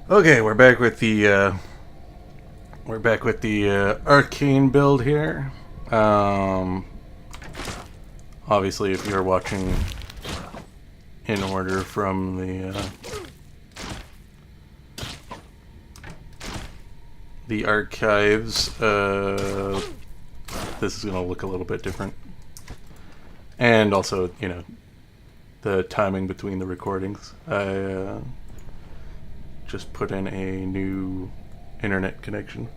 Okay, we're back with the arcane build here. Um, Obviously, if you're watching in order from the archives, this is gonna look a little bit different, and also, the timing between the recordings. I just put in a new internet connection,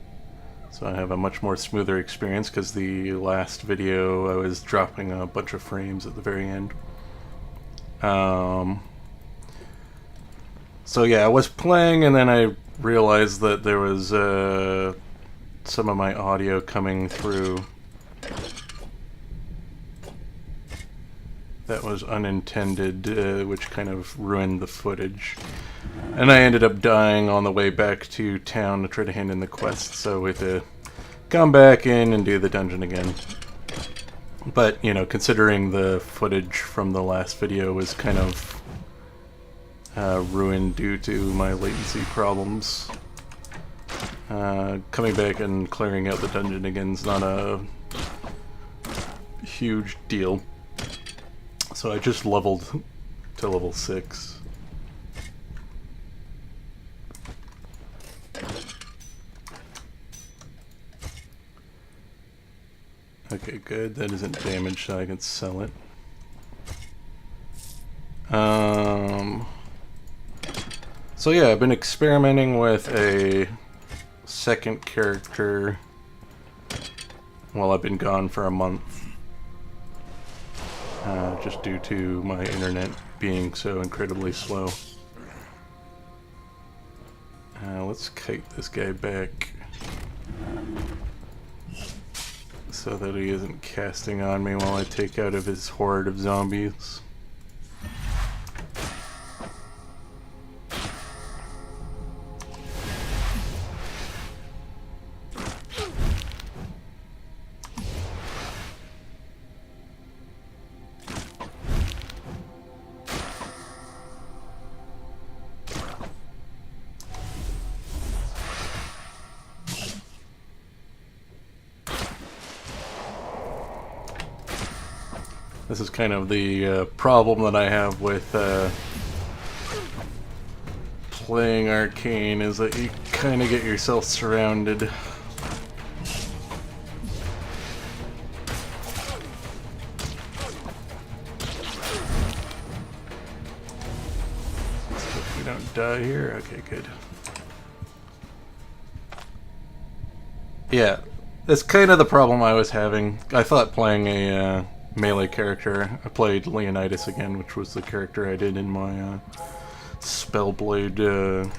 so I have a much more smoother experience, because the last video I was dropping a bunch of frames at the very end. So yeah, I was playing, and then I realized that there was some of my audio coming through that was unintended, which kind of ruined the footage. And I ended up dying on the way back to town to try to hand in the quest, so we had to come back in and do the dungeon again. But, considering the footage from the last video was kind of ruined due to my latency problems, coming back and clearing out the dungeon again is not a huge deal. So I just leveled to level 6. Okay, good. That isn't damaged, so I can sell it. So yeah, I've been experimenting with a second character while I've been gone for a month. Just due to my internet being so incredibly slow. Let's kite this guy back so that he isn't casting on me while I take out of his horde of zombies. This is kind of the problem that I have with playing Arcane, is that you kind of get yourself surrounded. Let's hope we don't die here. Okay, good. Yeah, that's kind of the problem I was having. I thought playing a melee character. I played Leonidas again, which was the character I did in my Spellblade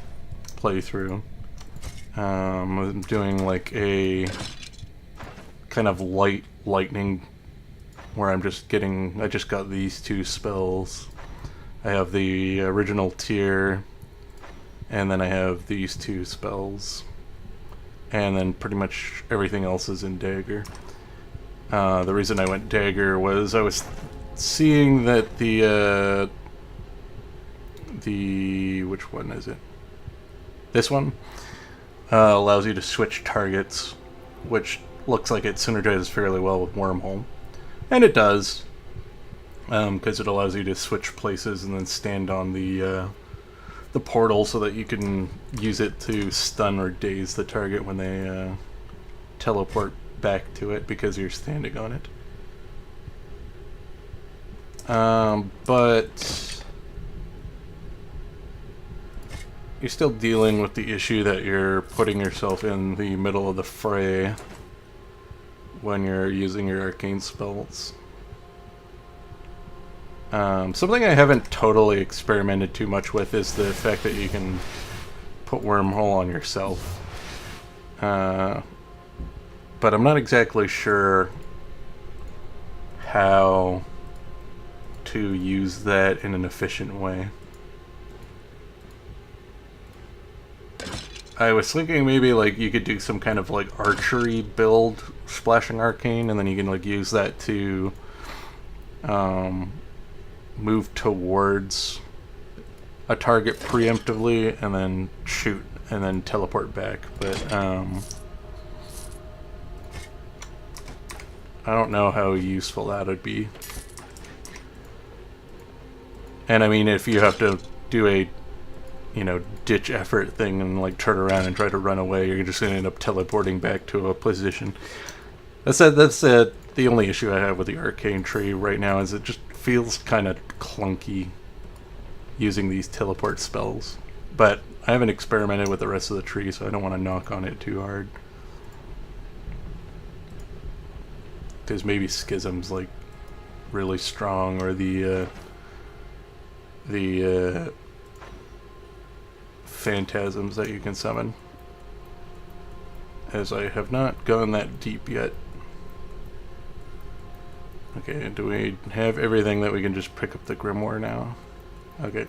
playthrough. I'm doing like a kind of light lightning, where I just got these two spells. I have the original tier, and then I have these two spells, and then pretty much everything else is in dagger. The reason I went dagger was I was seeing that the which one is it? This one allows you to switch targets, which looks like it synergizes fairly well with Wormhole, and it does, because it allows you to switch places and then stand on the portal so that you can use it to stun or daze the target when they teleport back to it because you're standing on it. But you're still dealing with the issue that you're putting yourself in the middle of the fray when you're using your arcane spells. Something I haven't totally experimented too much with is the fact that you can put Wormhole on yourself. But I'm not exactly sure how to use that in an efficient way. I was thinking maybe like you could do some kind of like archery build, splashing arcane, and then you can like use that to move towards a target preemptively and then shoot and then teleport back. But I don't know how useful that would be. And I mean, if you have to do a, you know, ditch effort thing and like turn around and try to run away, you're just going to end up teleporting back to a position. That's the only issue I have with the arcane tree right now, is it just feels kind of clunky using these teleport spells. But I haven't experimented with the rest of the tree, so I don't want to knock on it too hard. Because maybe Schism's like really strong, or the phantasms that you can summon, as I have not gone that deep yet. Okay, do we have everything that we can just pick up the grimoire now? Okay,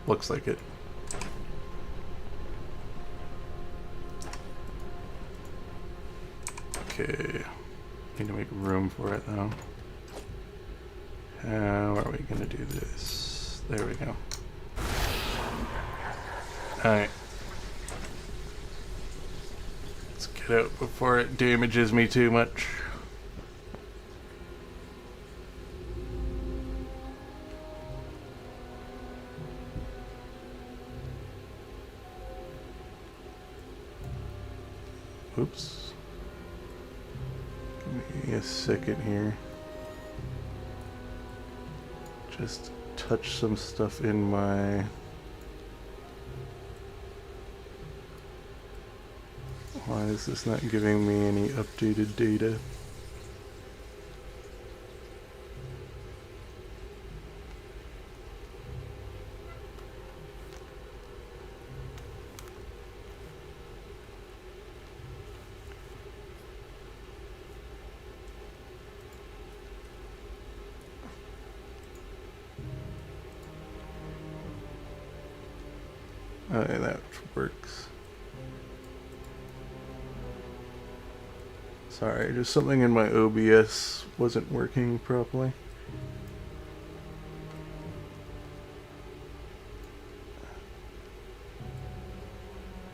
looks like it. Okay, need to make room for it though. How are we gonna do this? There we go. Alright. Let's get out before it damages me too much. Oops. Give me a second here. Just touch some stuff in my... Why is this not giving me any updated data? Okay, that works. Sorry, just something in my OBS wasn't working properly.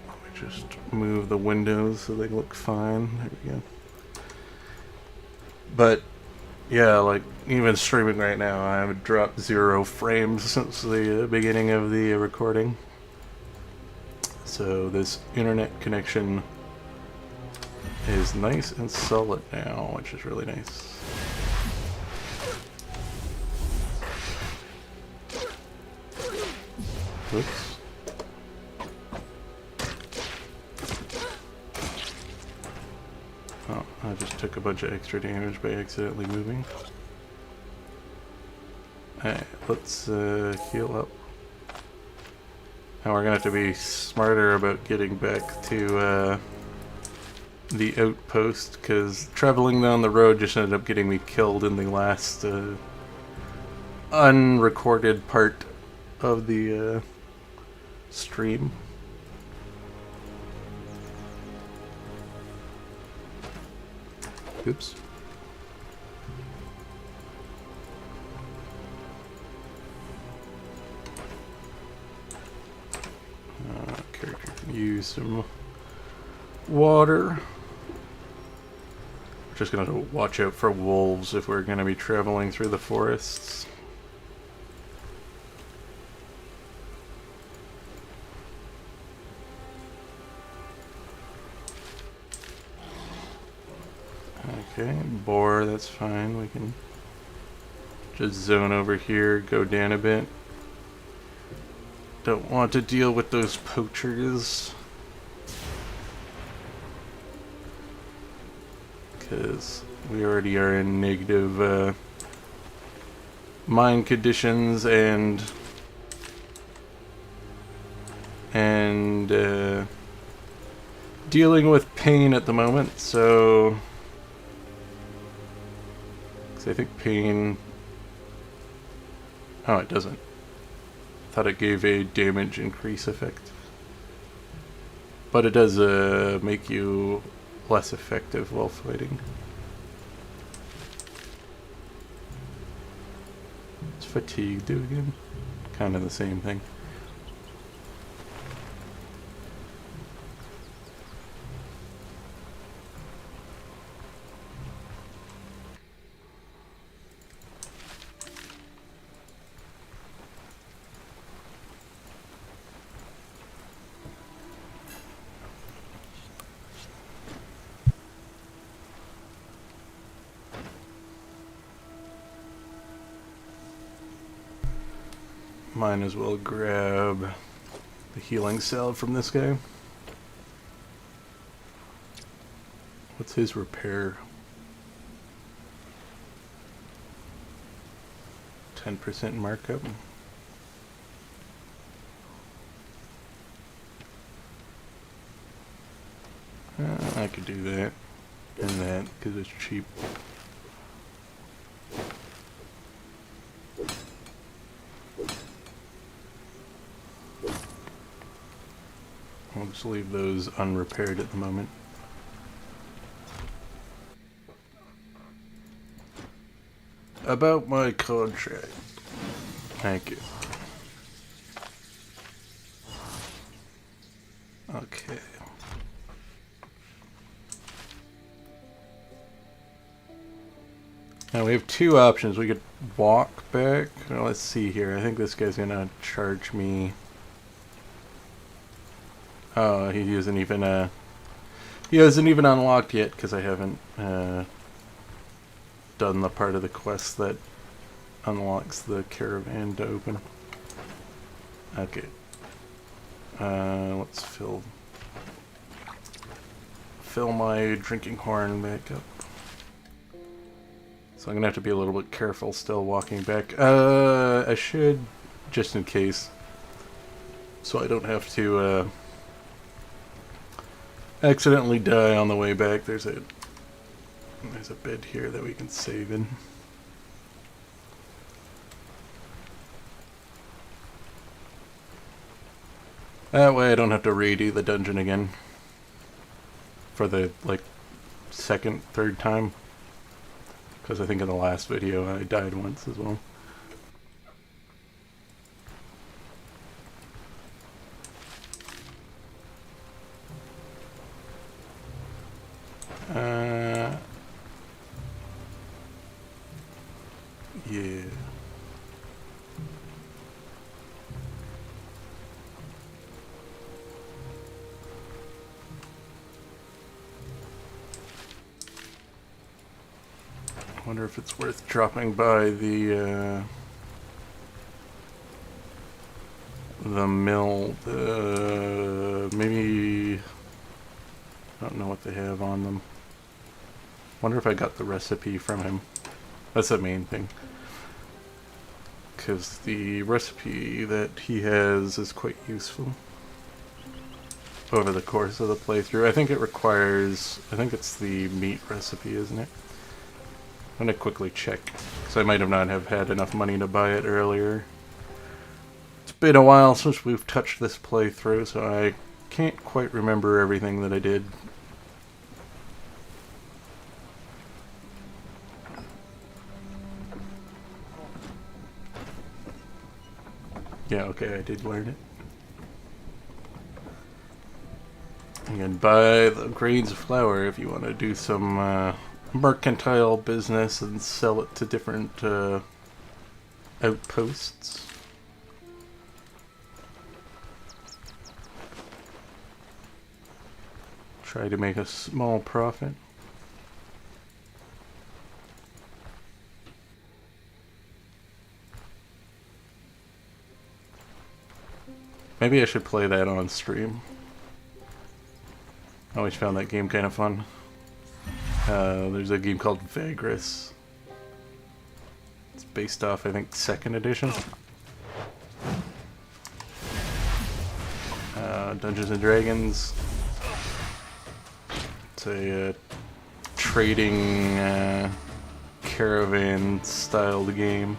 Let me just move the windows so they look fine. There we go. But yeah, like even streaming right now, I have dropped 0 frames since the beginning of the recording. So this internet connection is nice and solid now, which is really nice. Oops. Oh, I just took a bunch of extra damage by accidentally moving. Alright, let's heal up. Now we're gonna have to be smarter about getting back to the outpost, because traveling down the road just ended up getting me killed in the last unrecorded part of the stream. Oops. Character can use some water. Just gonna watch out for wolves if we're gonna be traveling through the forests. Okay, boar, that's fine. We can just zone over here, go down a bit. Don't want to deal with those poachers, because we already are in negative mind conditions and dealing with pain at the moment, so 'cause I think pain... Oh, it doesn't. Thought it gave a damage increase effect, but it does make you less effective while fighting. What's fatigue do again? Kind of the same thing. Might as well grab the healing salve from this guy. What's his repair? 10% markup. I could do that and that because it's cheap. I'll just leave those unrepaired at the moment. About my contract. Thank you. Okay. Now we have two options. We could walk back. Well, let's see here. I think this guy's gonna charge me. Oh, he hasn't even unlocked yet because I haven't done the part of the quest that unlocks the caravan to open. Okay. Let's fill my drinking horn back up. So I'm gonna have to be a little bit careful still walking back. I should, just in case, so I don't have to accidentally die on the way back. There's a bed here that we can save in. That way I don't have to redo the dungeon again for the, like, second, third time. Because I think in the last video I died once as well. Yeah. I wonder if it's worth dropping by the mill. Maybe I don't know what they have on them. Wonder if I got the recipe from him. That's the main thing. Because the recipe that he has is quite useful over the course of the playthrough. I think it requires, I think it's the meat recipe, isn't it? I'm going to quickly check, because I might have not have had enough money to buy it earlier. It's been a while since we've touched this playthrough, so I can't quite remember everything that I did. Yeah, okay, I did learn it. You can buy the grains of flour if you want to do some mercantile business and sell it to different outposts. Try to make a small profit. Maybe I should play that on stream. I always found that game kind of fun. There's a game called Vagris. It's based off, I think, 2nd edition. Dungeons and Dragons. It's a trading caravan styled game.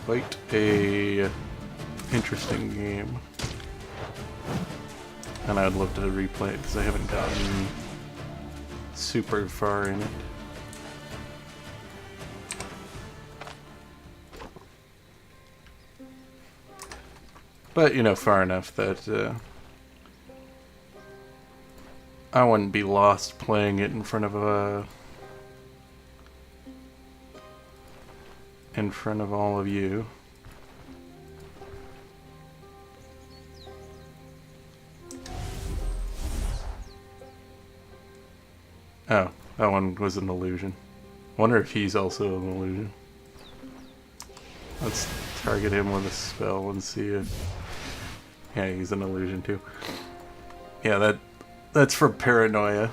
Quite a interesting game, and I'd love to replay it because I haven't gotten super far in it. But, you know, far enough that I wouldn't be lost playing it in front of all of you. Oh, that one was an illusion. Wonder if he's also an illusion. Let's target him with a spell and see if... Yeah, he's an illusion too. Yeah, that's for paranoia.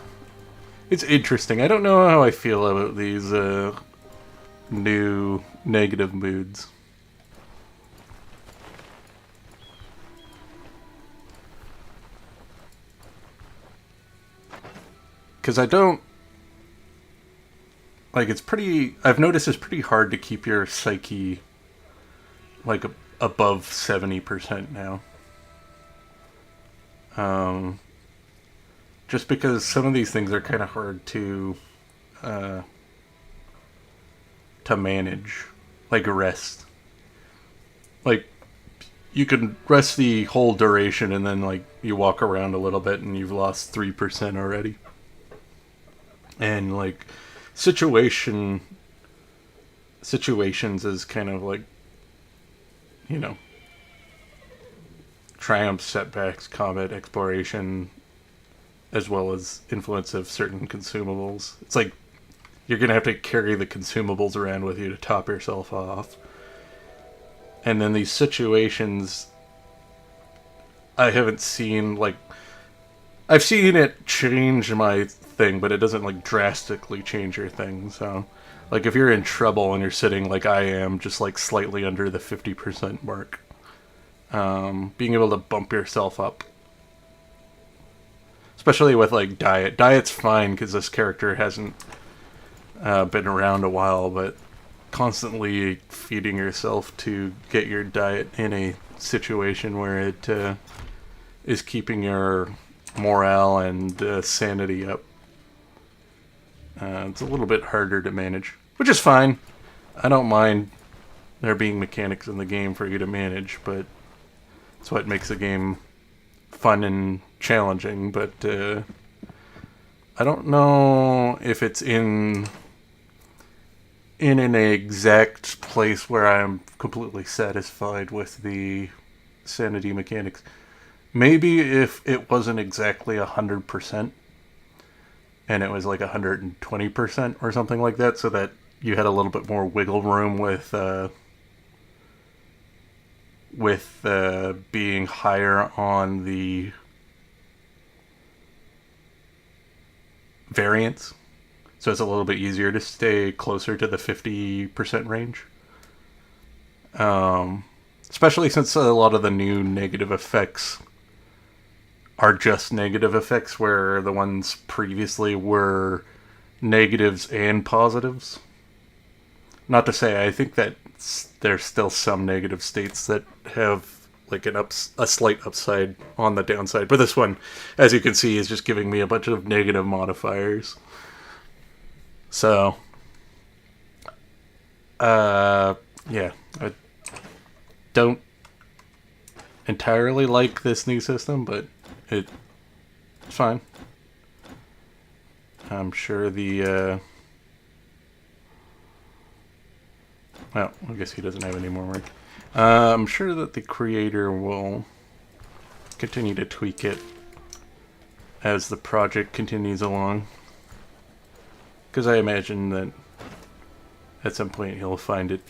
It's interesting. I don't know how I feel about these new negative moods. Because I don't... Like, it's pretty... I've noticed it's pretty hard to keep your psyche, like, above 70% now. Just because some of these things are kind of hard to manage. Like, rest. Like, you can rest the whole duration and then, like, you walk around a little bit and you've lost 3% already. And, like... situations is kind of like, you know, triumphs, setbacks, combat, exploration, as well as influence of certain consumables. It's like you're gonna have to carry the consumables around with you to top yourself off. And then these situations, I haven't seen, like, I've seen it change my thing, but it doesn't, like, drastically change your thing. So, like, if you're in trouble and you're sitting like I am, just, like, slightly under the 50% mark, being able to bump yourself up. Especially with, like, diet. Diet's fine because this character hasn't been around a while, but constantly feeding yourself to get your diet in a situation where it is keeping your morale and sanity up. It's a little bit harder to manage, which is fine. I don't mind there being mechanics in the game for you to manage, but it's what makes the game fun and challenging. But I don't know if it's in an exact place where I'm completely satisfied with the sanity mechanics. Maybe if it wasn't exactly 100%, and it was like 120% or something like that, so that you had a little bit more wiggle room with being higher on the variance. So it's a little bit easier to stay closer to the 50% range. Especially since a lot of the new negative effects are just negative effects, where the ones previously were negatives and positives. Not to say, I think that there's still some negative states that have like a slight upside on the downside. But this one, as you can see, is just giving me a bunch of negative modifiers. So, yeah, I don't entirely like this new system, but it's fine. I'm sure the, well, I guess he doesn't have any more work. I'm sure that the creator will continue to tweak it as the project continues along. Because I imagine that at some point he'll find it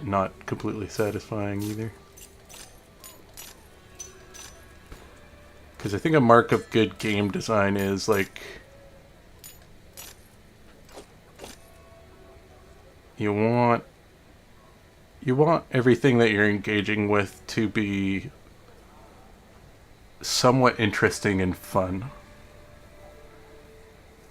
not completely satisfying either. Because I think a mark of good game design is, like, you want everything that you're engaging with to be somewhat interesting and fun.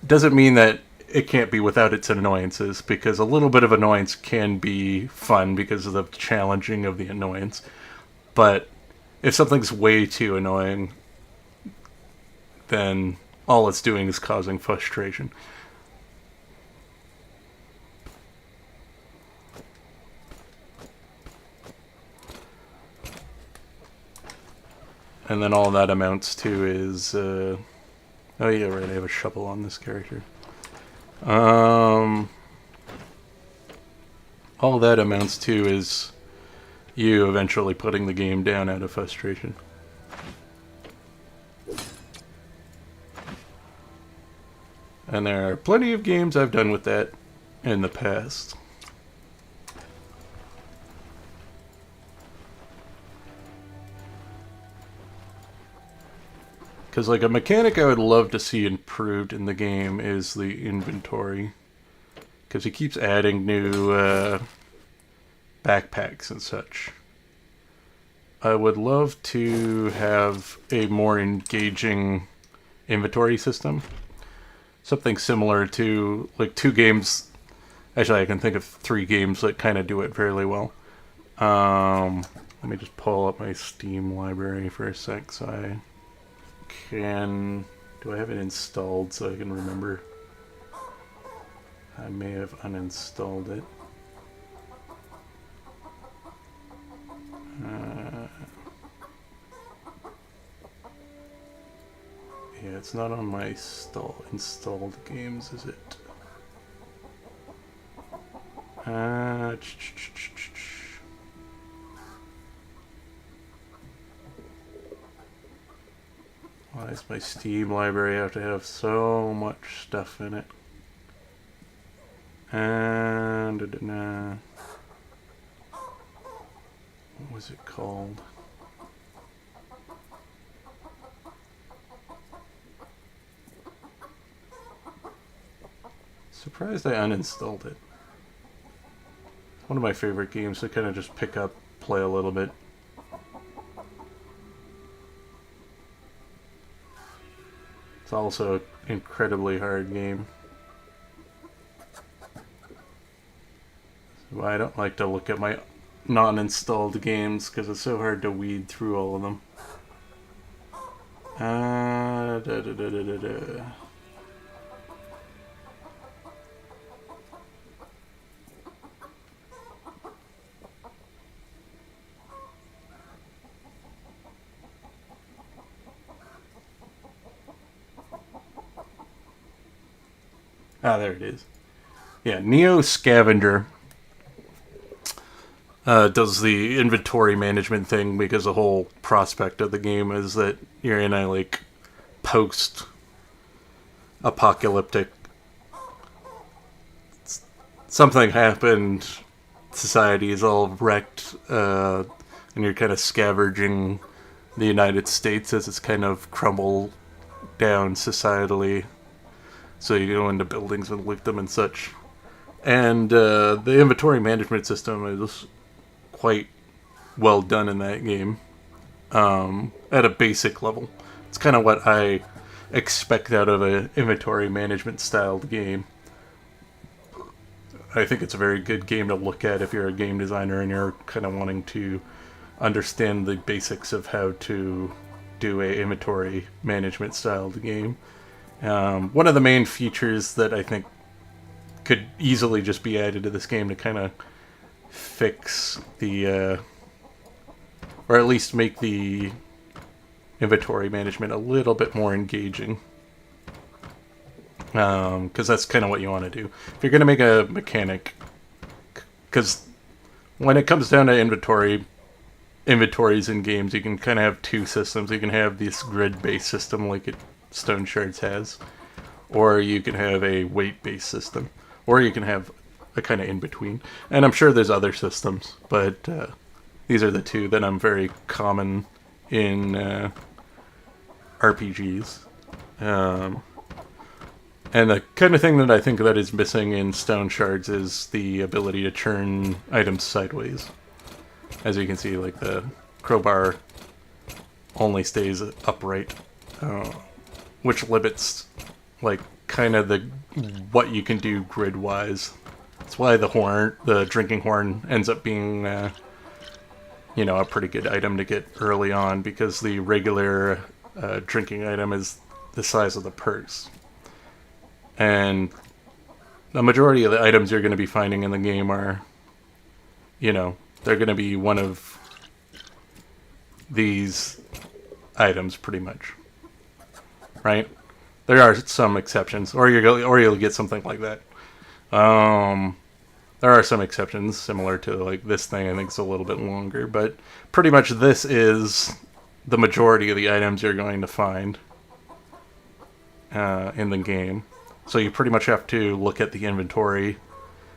Doesn't mean that it can't be without its annoyances, because a little bit of annoyance can be fun because of the challenging of the annoyance. But if something's way too annoying, then all it's doing is causing frustration. And then all that amounts to is, oh yeah, right, I have a shovel on this character. All that amounts to is you eventually putting the game down out of frustration. And there are plenty of games I've done with that. in the past. Because, like, a mechanic I would love to see improved in the game is the inventory. Because he keeps adding new backpacks and such. I would love to have a more engaging inventory system. Something similar to, like, 2 games. Actually, I can think of 3 games that kind of do it fairly well. Let me just pull up my Steam library for a sec so I can... Do I have it installed so I can remember? I may have uninstalled it. Yeah, it's not on my installed games, is it? Why does my Steam library have to have so much stuff in it? And what was it called? Surprised I uninstalled it. One of my favorite games to kind of just pick up, play a little bit. It's also an incredibly hard game. So I don't like to look at my non-installed games because it's so hard to weed through all of them. Ah, there it is. Yeah, Neo Scavenger does the inventory management thing because the whole prospect of the game is that you're in a, like, post-apocalyptic... Something happened, society is all wrecked, and you're kind of scavenging the United States as it's kind of crumbled down societally. So you go into buildings and loot them and such. And the inventory management system is quite well done in that game. At a basic level. It's kind of what I expect out of an inventory management styled game. I think it's a very good game to look at if you're a game designer and you're kind of wanting to understand the basics of how to do a inventory management styled game. One of the main features that I think could easily just be added to this game to kind of fix the, or at least make the inventory management a little bit more engaging. Because that's kind of what you want to do. If you're going to make a mechanic, because when it comes down to inventories in games, you can kind of have 2 systems. You can have this grid-based system like Stone Shards has, or you can have a weight-based system, or you can have a kind of in-between. And I'm sure there's other systems, but these are the 2 that I'm very common in RPGs. And the kind of thing that I think that is missing in Stone Shards is the ability to turn items sideways. As you can see, like, the crowbar only stays upright, which limits, like, kind of what you can do grid-wise. That's why the drinking horn ends up being, a pretty good item to get early on, because the regular drinking item is the size of the purse. And the majority of the items you're going to be finding in the game are, they're going to be one of these items pretty much, right? There are some exceptions, or you'll get something like that. There are some exceptions, similar to like this thing. I think it's a little bit longer, but pretty much this is the majority of the items you're going to find in the game. So you pretty much have to look at the inventory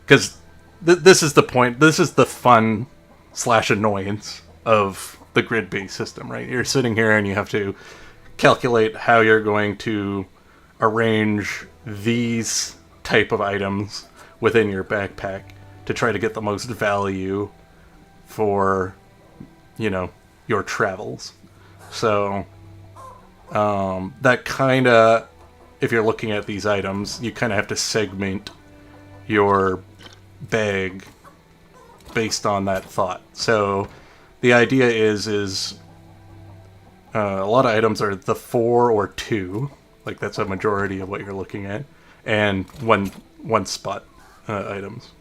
because this is the point. This is the fun slash annoyance of the grid-based system, right? You're sitting here and you have to calculate how you're going to arrange these type of items within your backpack to try to get the most value for, your travels. So that kind of, if you're looking at these items, you kind of have to segment your bag based on that thought. So the idea is a lot of items are the 4 or 2, like that's a majority of what you're looking at, and one spot items.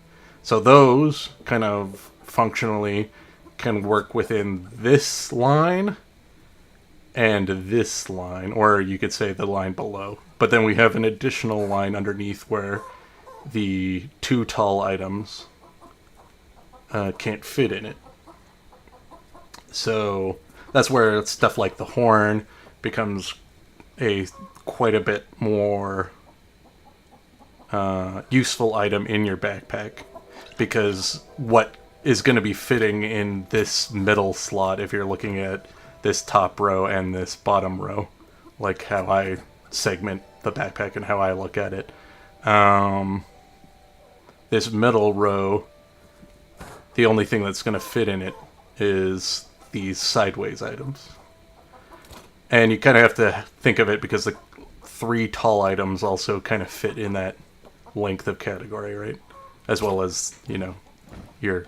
So those kind of functionally can work within this line and this line, or you could say the line below. But then we have an additional line underneath where the 2 tall items can't fit in it. So that's where stuff like the horn becomes quite a bit more useful item in your backpack, because what is going to be fitting in this middle slot, if you're looking at this top row and this bottom row, like how I segment the backpack and how I look at it. This middle row, the only thing that's going to fit in it is these sideways items. And you kind of have to think of it because the 3 tall items also kind of fit in that length of category, right? As well as, your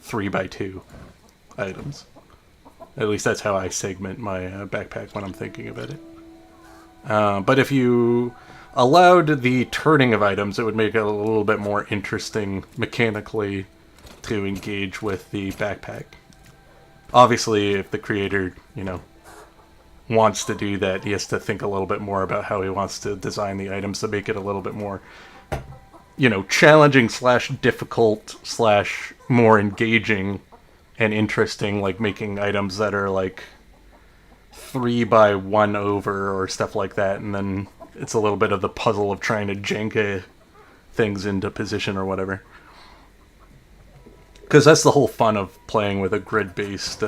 3x2 items. At least that's how I segment my backpack when I'm thinking about it. But if you allowed the turning of items, it would make it a little bit more interesting mechanically to engage with the backpack. Obviously, if the creator, wants to do that, he has to think a little bit more about how he wants to design the items to make it a little bit more, challenging slash difficult slash more engaging and interesting, like making items that are like 3x1 over or stuff like that, and then it's a little bit of the puzzle of trying to Jenga things into position or whatever. Because that's the whole fun of playing with a grid-based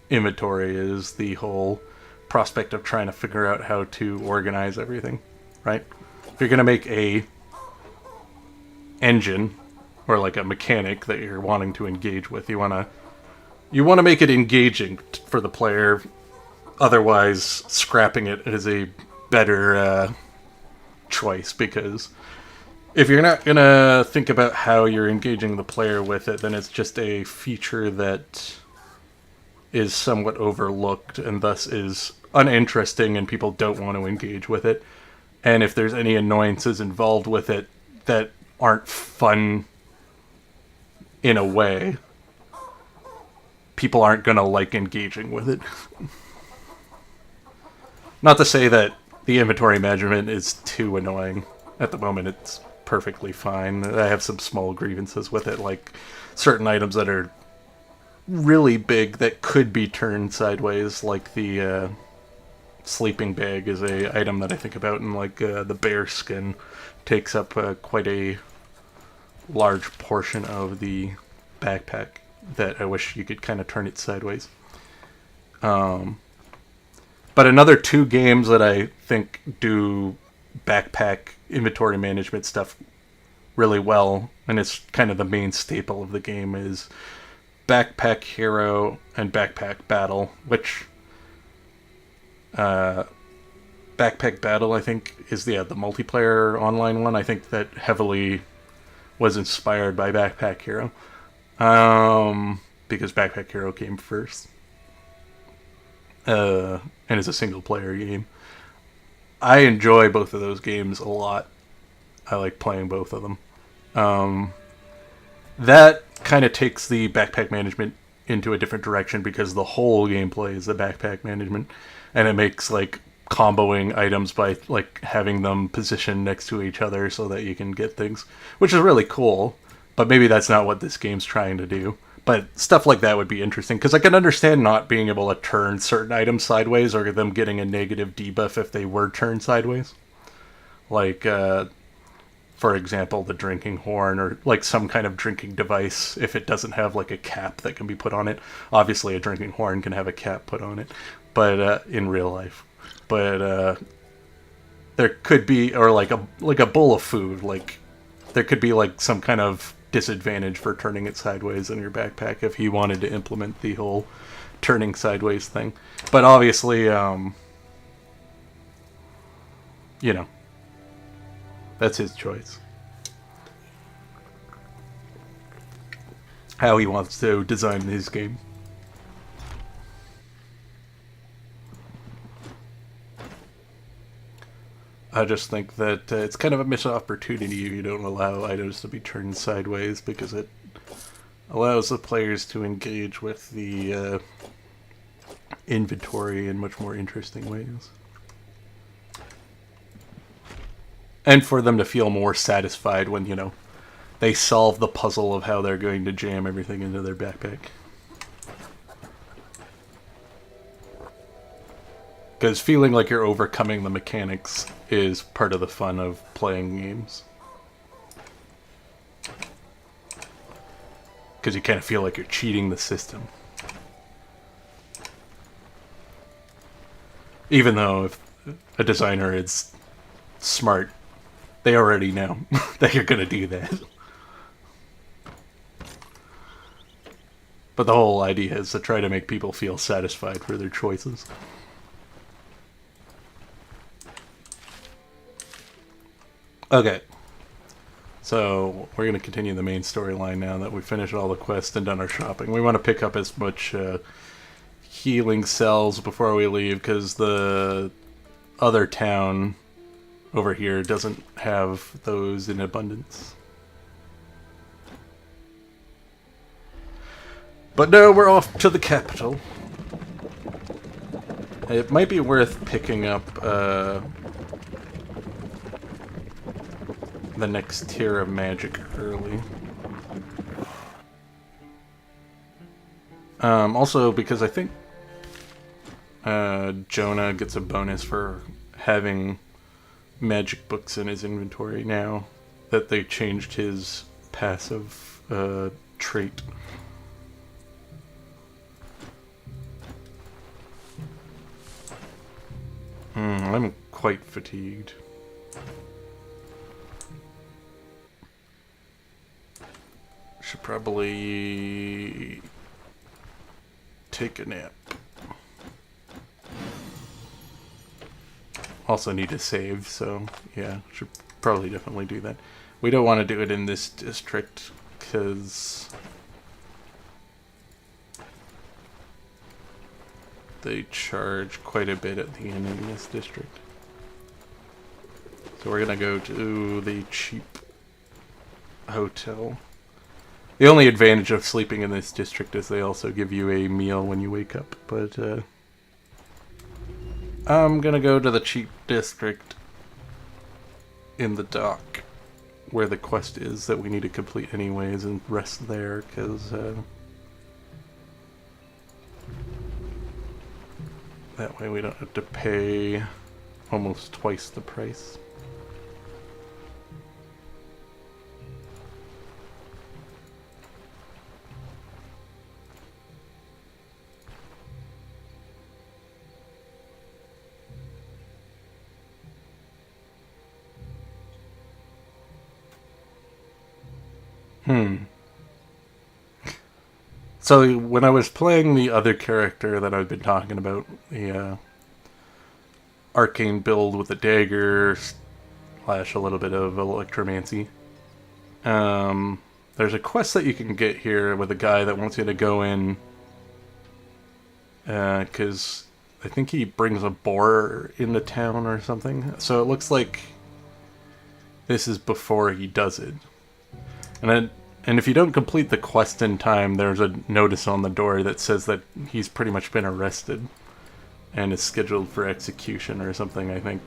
inventory, is the whole prospect of trying to figure out how to organize everything, right? If you're going to make a engine or like a mechanic that you're wanting to engage with, you want to make it engaging for the player. Otherwise, scrapping it is a better choice, because if you're not going to think about how you're engaging the player with it, then it's just a feature that is somewhat overlooked and thus is uninteresting and people don't want to engage with it. And if there's any annoyances involved with it that aren't fun in a way, people aren't going to like engaging with it. Not to say that the inventory management is too annoying. At the moment, it's perfectly fine. I have some small grievances with it, like certain items that are really big that could be turned sideways, like the sleeping bag is a item that I think about, and like the bear skin takes up quite a large portion of the backpack that I wish you could kind of turn it sideways. But another 2 games that I think do backpack inventory management stuff really well, and it's kind of the main staple of the game, is Backpack Hero and Backpack Battle, which Backpack Battle, I think, is the multiplayer online one. I think that heavily was inspired by Backpack Hero, because Backpack Hero came first, and it's a single player game. I enjoy both of those games a lot. I like playing both of them. That kind of takes the backpack management into a different direction, because the whole gameplay is the backpack management, and it makes like comboing items by like having them positioned next to each other so that you can get things, which is really cool. But maybe that's not what this game's trying to do. But stuff like that would be interesting, because I can understand not being able to turn certain items sideways, or them getting a negative debuff if they were turned sideways. Like for example, the drinking horn or like some kind of drinking device, if it doesn't have like a cap that can be put on it. Obviously, a drinking horn can have a cap put on it, but in real life. But there could be, or like a bowl of food, like there could be like some kind of disadvantage for turning it sideways in your backpack if he wanted to implement the whole turning sideways thing. But obviously, you know, that's his choice. How he wants to design his game. I just think that it's kind of a missed opportunity if you don't allow items to be turned sideways, because it allows the players to engage with the inventory in much more interesting ways. And for them to feel more satisfied when, you know, they solve the puzzle of how they're going to jam everything into their backpack. Because feeling like you're overcoming the mechanics is part of the fun of playing games. Because you kind of feel like you're cheating the system. Even though if a designer is smart, they already know that you're going to do that. But the whole idea is to try to make people feel satisfied for their choices. Okay, so we're going to continue the main storyline now that we've finished all the quests and done our shopping. We want to pick up as much healing cells before we leave, because the other town over here doesn't have those in abundance. But no, we're off to the capital. It might be worth picking up the next tier of magic early. Also, because I think Jonah gets a bonus for having magic books in his inventory now that they changed his passive trait. I'm quite fatigued. Should probably take a nap. Also need to save, so yeah, should probably definitely do that. We don't want to do it in this district because they charge quite a bit at the end in this district. So we're gonna go to the cheap hotel. The only advantage of sleeping in this district is they also give you a meal when you wake up, but I'm gonna go to the cheap district in the dock where the quest is that we need to complete anyways and rest there, because that way we don't have to pay almost twice the price. So when I was playing the other character that I've been talking about, the arcane build with a dagger slash a little bit of electromancy, there's a quest that you can get here with a guy that wants you to go in, because I think he brings a boar into town or something. So it looks like this is before he does it. And if you don't complete the quest in time, there's a notice on the door that says that he's pretty much been arrested and is scheduled for execution or something, I think.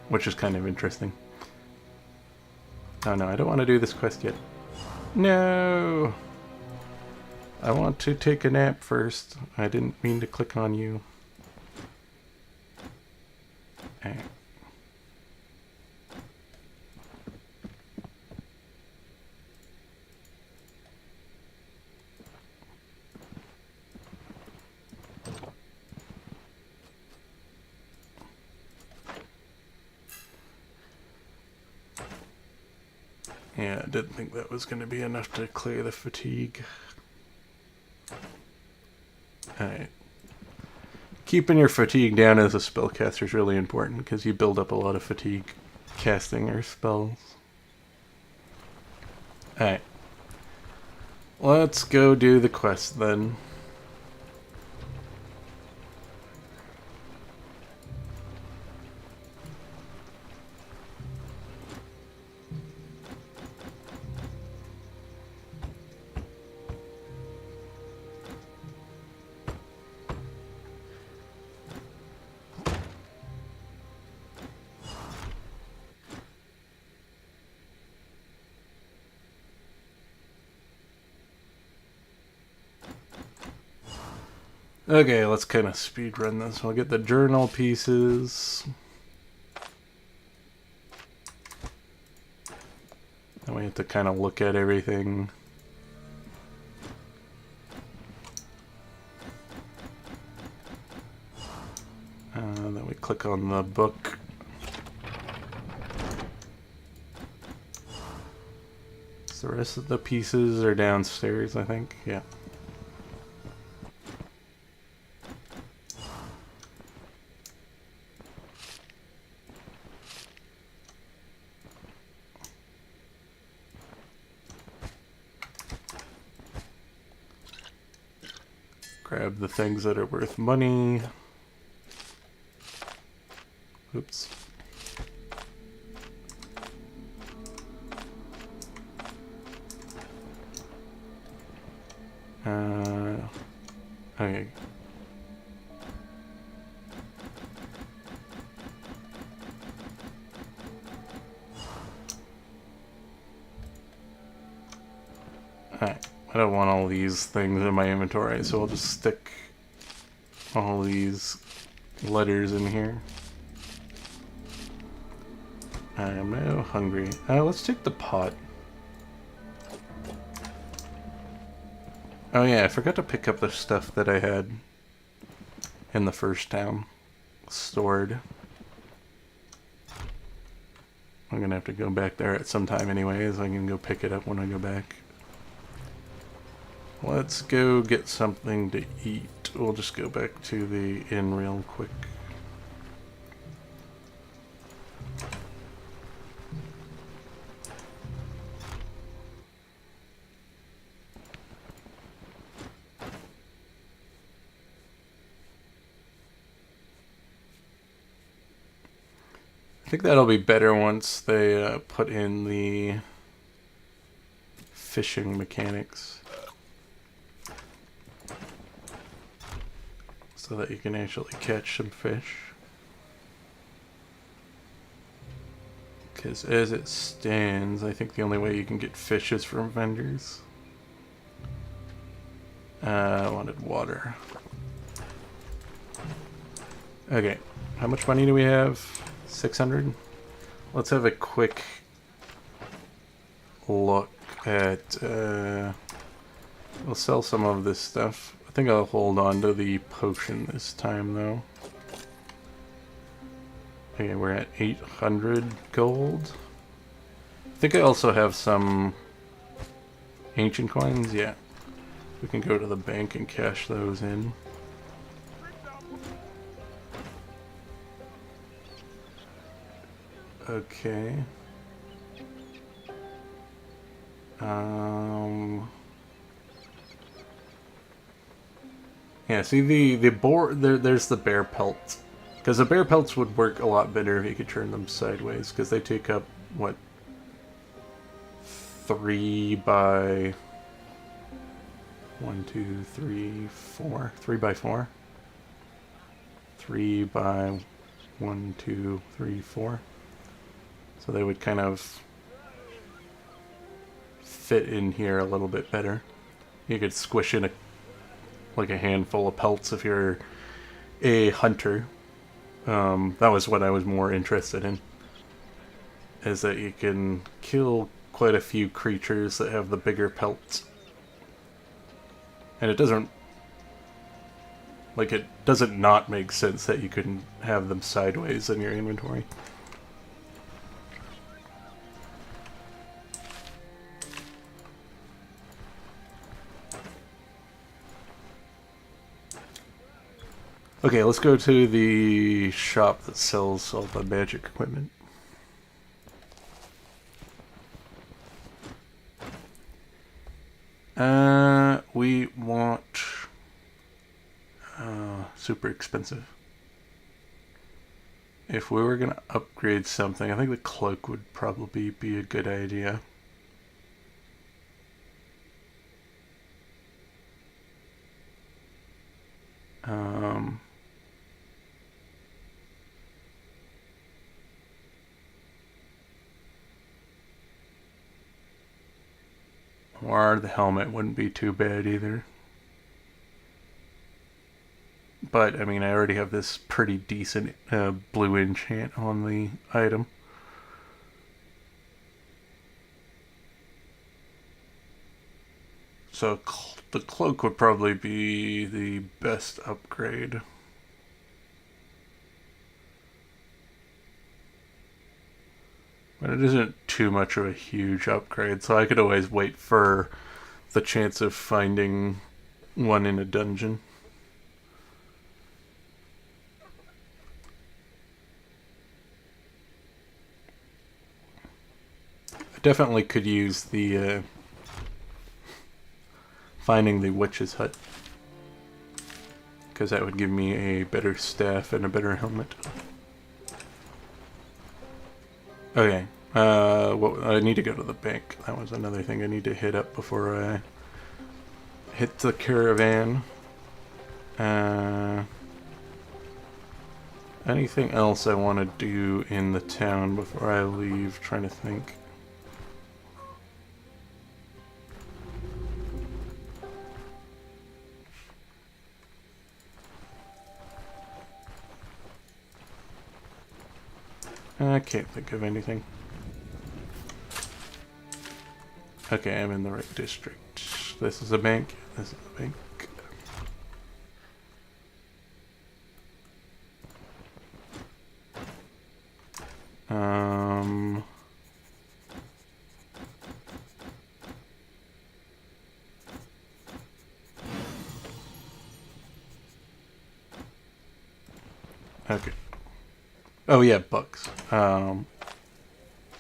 Which is kind of interesting. Oh no, I don't want to do this quest yet. No! I want to take a nap first. I didn't mean to click on you. Yeah, I didn't think that was going to be enough to clear the fatigue. Alright. Keeping your fatigue down as a spellcaster is really important because you build up a lot of fatigue casting your spells. Alright. Let's go do the quest then. Okay, let's kind of speed run this. We'll get the journal pieces. Then we have to kind of look at everything. Then we click on the book. So the rest of the pieces are downstairs, I think. Yeah. Grab the things that are worth money. Oops. Okay. Alright. I don't want all these things in my inventory, so I'll just stick all these letters in here. I am now hungry. Let's take the pot. Oh yeah, I forgot to pick up the stuff that I had in the first town stored. I'm gonna have to go back there at some time anyways. I can go pick it up when I go back. Let's go get something to eat. We'll just go back to the inn real quick. I think that'll be better once they put in the fishing mechanics. So that you can actually catch some fish. Because as it stands, I think the only way you can get fish is from vendors. I wanted water. Okay, how much money do we have? 600? Let's have a quick look at... we'll sell some of this stuff. I think I'll hold on to the potion this time, though. Okay, we're at 800 gold. I think I also have some ancient coins. Yeah. We can go to the bank and cash those in. Okay. Yeah, see there's the bear pelts. Because the bear pelts would work a lot better if you could turn them sideways, because they take up, what, 3 by 1, 2, 3, 4. 3 by 4. 3 by 1, 2, 3, 4. So they would kind of fit in here a little bit better. You could squish in like a handful of pelts if you're a hunter. That was what I was more interested in. Is that you can kill quite a few creatures that have the bigger pelts. And it doesn't not make sense that you couldn't have them sideways in your inventory. Okay, let's go to the shop that sells all the magic equipment. We want super expensive. If we were gonna upgrade something, I think the cloak would probably be a good idea. Um, or the helmet wouldn't be too bad either. But, I mean, I already have this pretty decent blue enchant on the item. So the cloak would probably be the best upgrade. But it isn't too much of a huge upgrade, so I could always wait for the chance of finding one in a dungeon. I definitely could use the finding the witch's hut, because that would give me a better staff and a better helmet. Okay, well, I need to go to the bank. That was another thing I need to hit up before I hit the caravan. Anything else I want to do in the town before I leave? Trying to think. I can't think of anything. Okay, I'm in the right district. This is a bank. This is a bank. Okay. Oh yeah, books.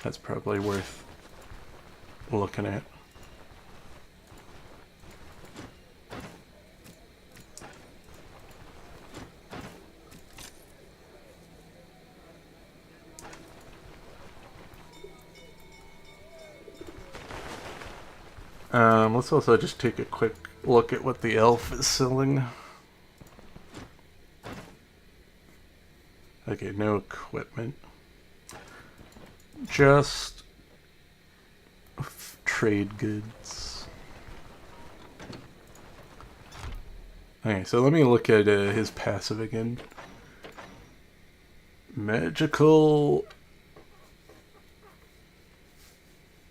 That's probably worth looking at. Let's also just take a quick look at what the elf is selling. Okay, no equipment. Just trade goods. Okay, so let me look at his passive again. Magical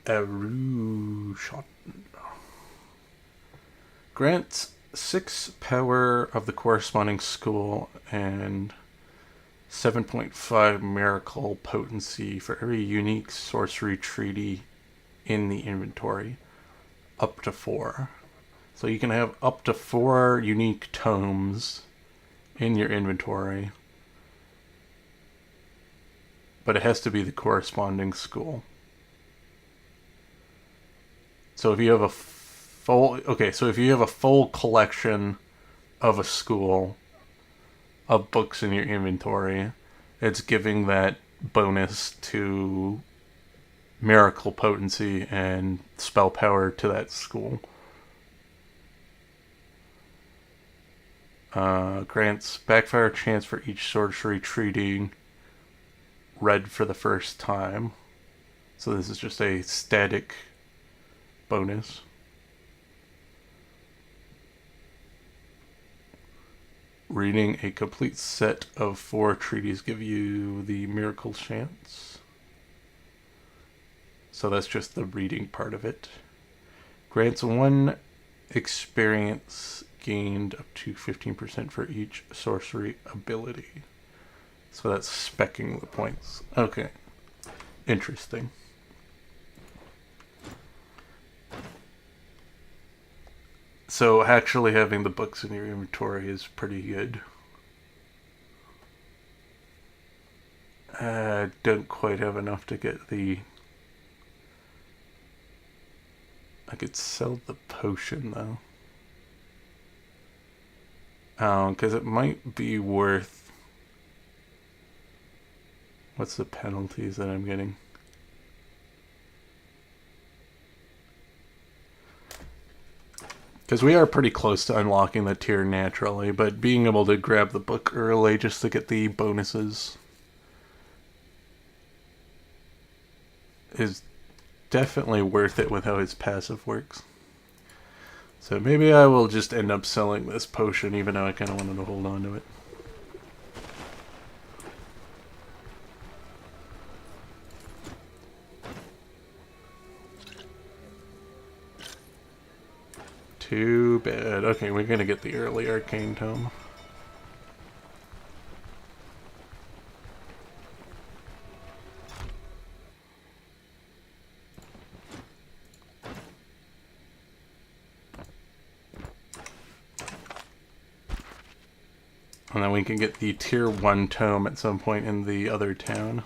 Arrow Shot. Grants 6 power of the corresponding school and 7.5 miracle potency for every unique sorcery treaty in the inventory. Up to 4. So you can have up to 4 unique tomes in your inventory. But it has to be the corresponding school. So if you have a if you have a full collection of a school of books in your inventory, it's giving that bonus to miracle potency and spell power to that school. Grants backfire chance for each sorcery treaty read for the first time. So this is just a static bonus. Reading a complete set of 4 treaties give you the miracle chance. So that's just the reading part of it. Grants 1 experience gained up to 15% for each sorcery ability. So that's speccing the points. Okay. Interesting. So actually having the books in your inventory is pretty good. don't quite have enough to get the... I could sell the potion, though. Because it might be worth... What's the penalties that I'm getting? Because we are pretty close to unlocking the tier naturally, but being able to grab the book early just to get the bonuses is definitely worth it with how his passive works. So maybe I will just end up selling this potion, even though I kind of wanted to hold on to it. Too bad. Okay, we're gonna get the early arcane tome. And then we can get the tier 1 tome at some point in the other town.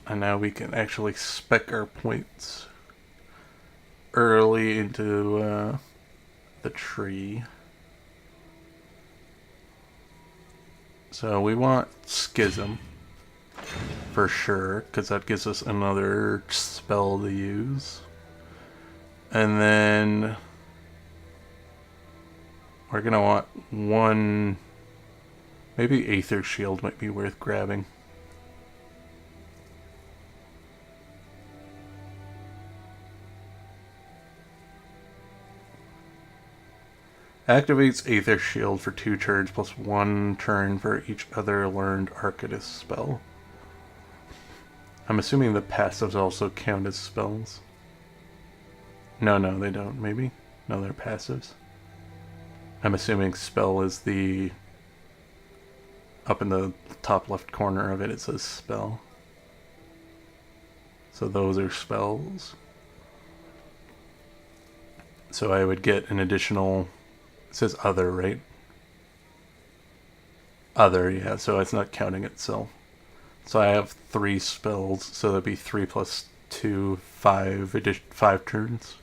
And now we can actually spec our points early into the tree. So we want Schism for sure, because that gives us another spell to use. And then we're going to want one... Maybe Aether Shield might be worth grabbing. Activates Aether Shield for 2 turns plus 1 turn for each other learned Arcanist spell. I'm assuming the passives also count as spells. No, they don't, maybe? No, they're passives. I'm assuming spell is the... Up in the top left corner of it, it says spell. So those are spells. So I would get an additional... It says other, right? Other, yeah, so it's not counting itself. So I have 3 spells, so that'd be 3 plus 2, 5 turns.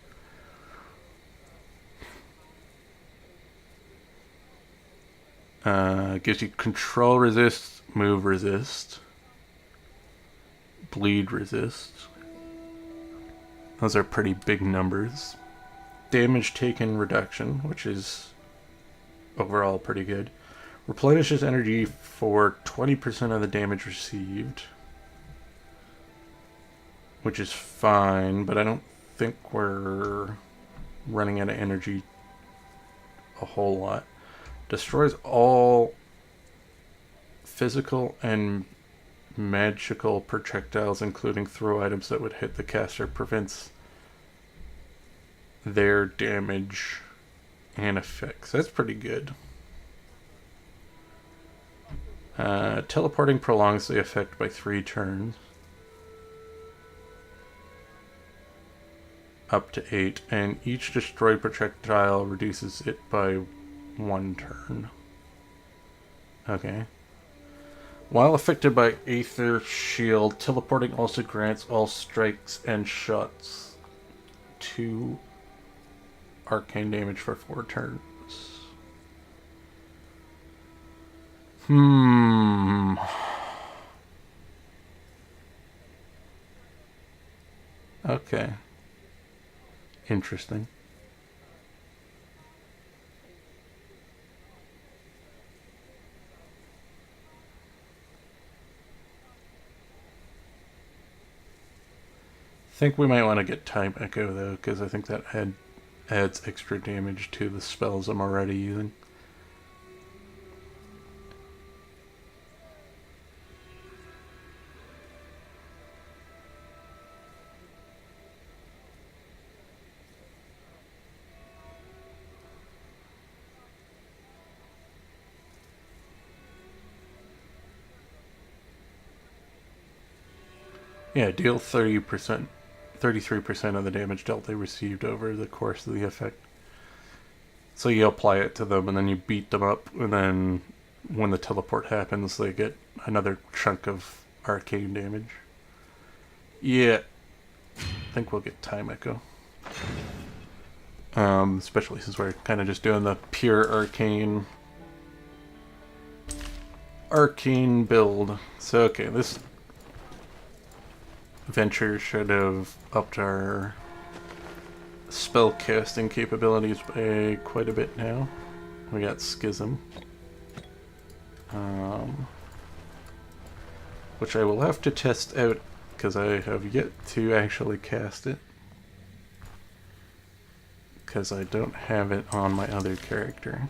Gives you control resist, move resist, bleed resist. Those are pretty big numbers. Damage taken reduction, which is overall pretty good. Replenishes energy for 20% of the damage received, which is fine, but I don't think we're running out of energy a whole lot. Destroys all physical and magical projectiles, including throw items that would hit the caster. Prevents their damage and effects. That's pretty good. Teleporting prolongs the effect by 3 turns. Up to 8. And each destroyed projectile reduces it by 1 turn. Okay. While affected by Aether Shield, teleporting also grants all strikes and shots 2 arcane damage for 4 turns. Okay. Interesting. I think we might want to get Time Echo though, because I think that adds extra damage to the spells I'm already using. Yeah, deal 33% of the damage dealt they received over the course of the effect. So you apply it to them, and then you beat them up, and then when the teleport happens, they get another chunk of arcane damage. Yeah, I think we'll get Time Echo. Especially since we're kind of just doing the pure arcane build. So, okay, this venture should have upped our spell casting capabilities by quite a bit now. We got Schism, which I will have to test out because I have yet to actually cast it, because I don't have it on my other character.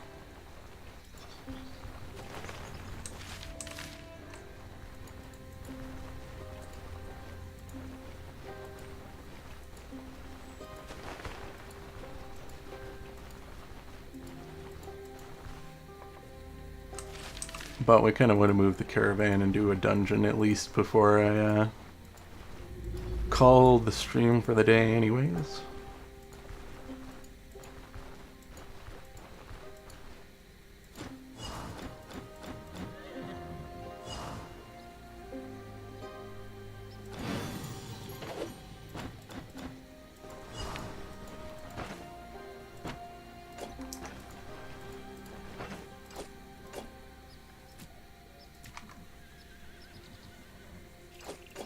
But we kind of want to move the caravan and do a dungeon at least before I call the stream for the day anyways.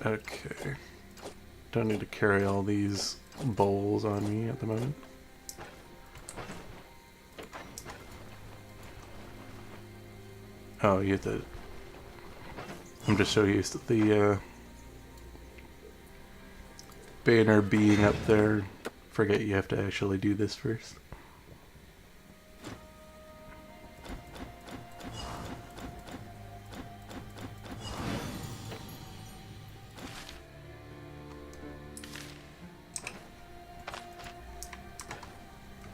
Okay. Don't need to carry all these bowls on me at the moment. Oh, you have to... I'm just so used to the banner being up there. Forget you have to actually do this first.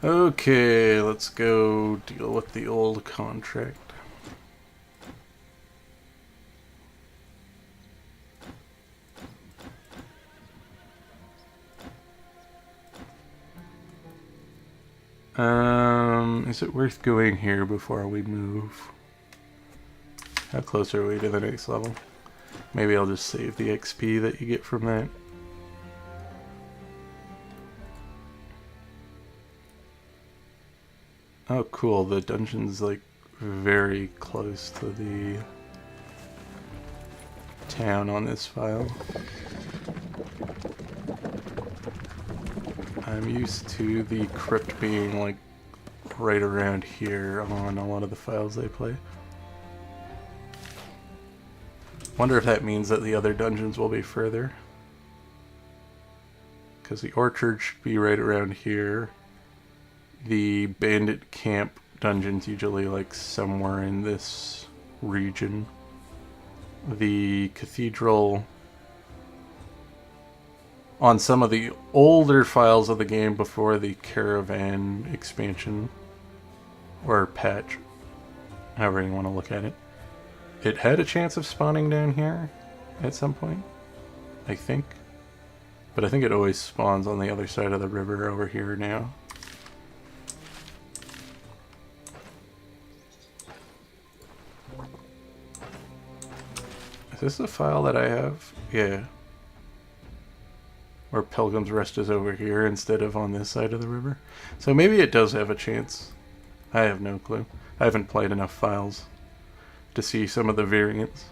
Okay, let's go deal with the old contract. Is it worth going here before we move? How close are we to the next level? Maybe I'll just save the XP that you get from that. Oh cool, the dungeon's like very close to the town on this file. I'm used to the crypt being like right around here on a lot of the files I play. Wonder if that means that the other dungeons will be further. Because the orchard should be right around here. The bandit camp dungeon's usually like somewhere in this region. The cathedral, on some of the older files of the game before the caravan expansion, or patch, however you want to look at it, it had a chance of spawning down here at some point, I think. But I think it always spawns on the other side of the river over here now. Is this the file that I have? Yeah. Where Pilgrim's Rest is over here instead of on this side of the river. So maybe it does have a chance. I have no clue. I haven't played enough files to see some of the variants.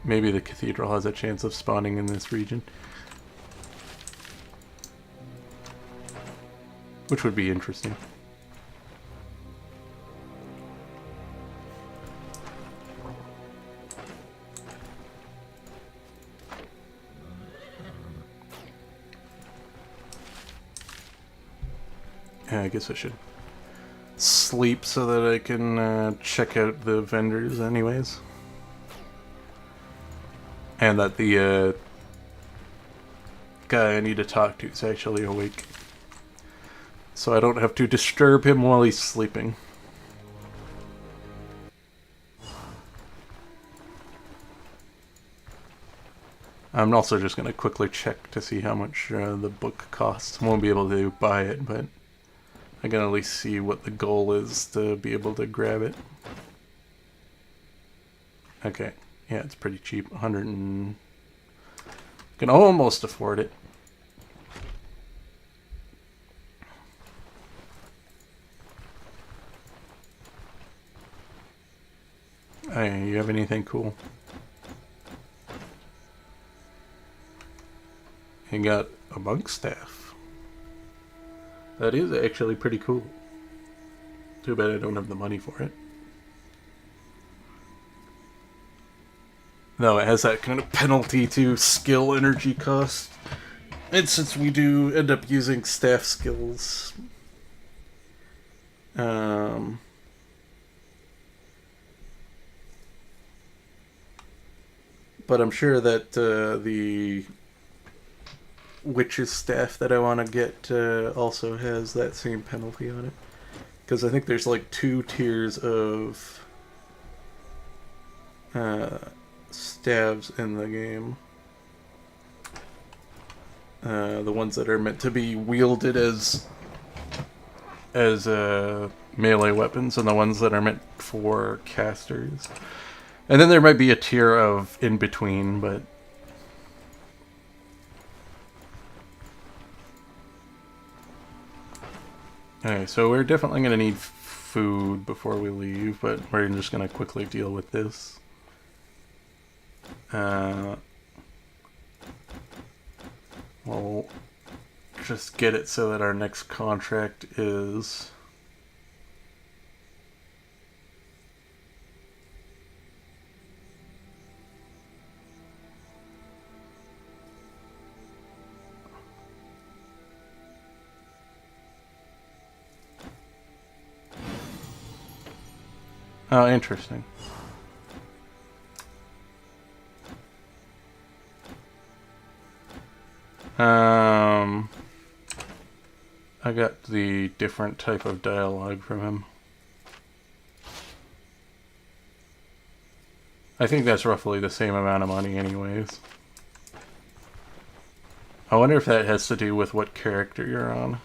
Maybe the cathedral has a chance of spawning in this region. Which would be interesting. Yeah, I guess I should sleep so that I can check out the vendors anyways. And that the guy I need to talk to is actually awake. So I don't have to disturb him while he's sleeping. I'm also just going to quickly check to see how much the book costs. I won't be able to buy it, but I can at least see what the goal is to be able to grab it. Okay, yeah, it's pretty cheap. 100 and... Can almost afford it. Hey, you have anything cool? You got a monk staff. That is actually pretty cool. Too bad I don't have the money for it. No, it has that kind of penalty to skill energy cost. And since we do end up using staff skills, but I'm sure that the witch's staff that I want to get also has that same penalty on it. Because I think there's like 2 tiers of staves in the game. The ones that are meant to be wielded as melee weapons, and the ones that are meant for casters. And then there might be a tier of in between, but okay, so we're definitely going to need food before we leave, but we're just going to quickly deal with this. We'll just get it so that our next contract is... Oh, interesting. I got the different type of dialogue from him. I think that's roughly the same amount of money anyways. I wonder if that has to do with what character you're on.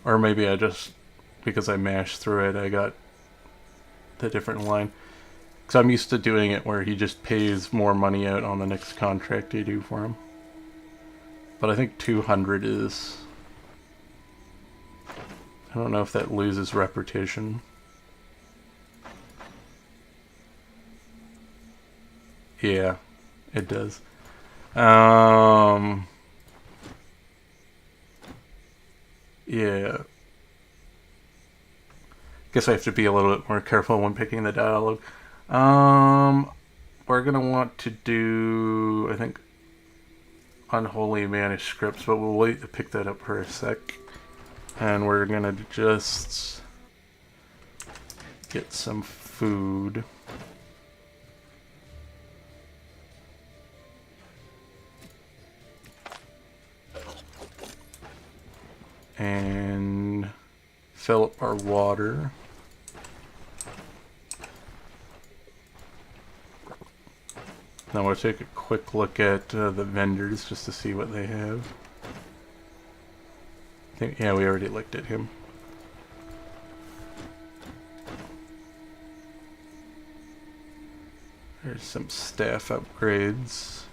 Or maybe I just, because I mashed through it, I got the different line. Because I'm used to doing it where he just pays more money out on the next contract you do for him. But I think 200 is... I don't know if that loses repetition. Yeah, it does. Yeah. Guess I have to be a little bit more careful when picking the dialogue. We're gonna want to do, I think, unholy manuscripts, but we'll wait to pick that up for a sec. And we're gonna just get some food. And fill up our water. Now we'll take a quick look at the vendors just to see what they have. I think, yeah, we already looked at him. There's some staff upgrades.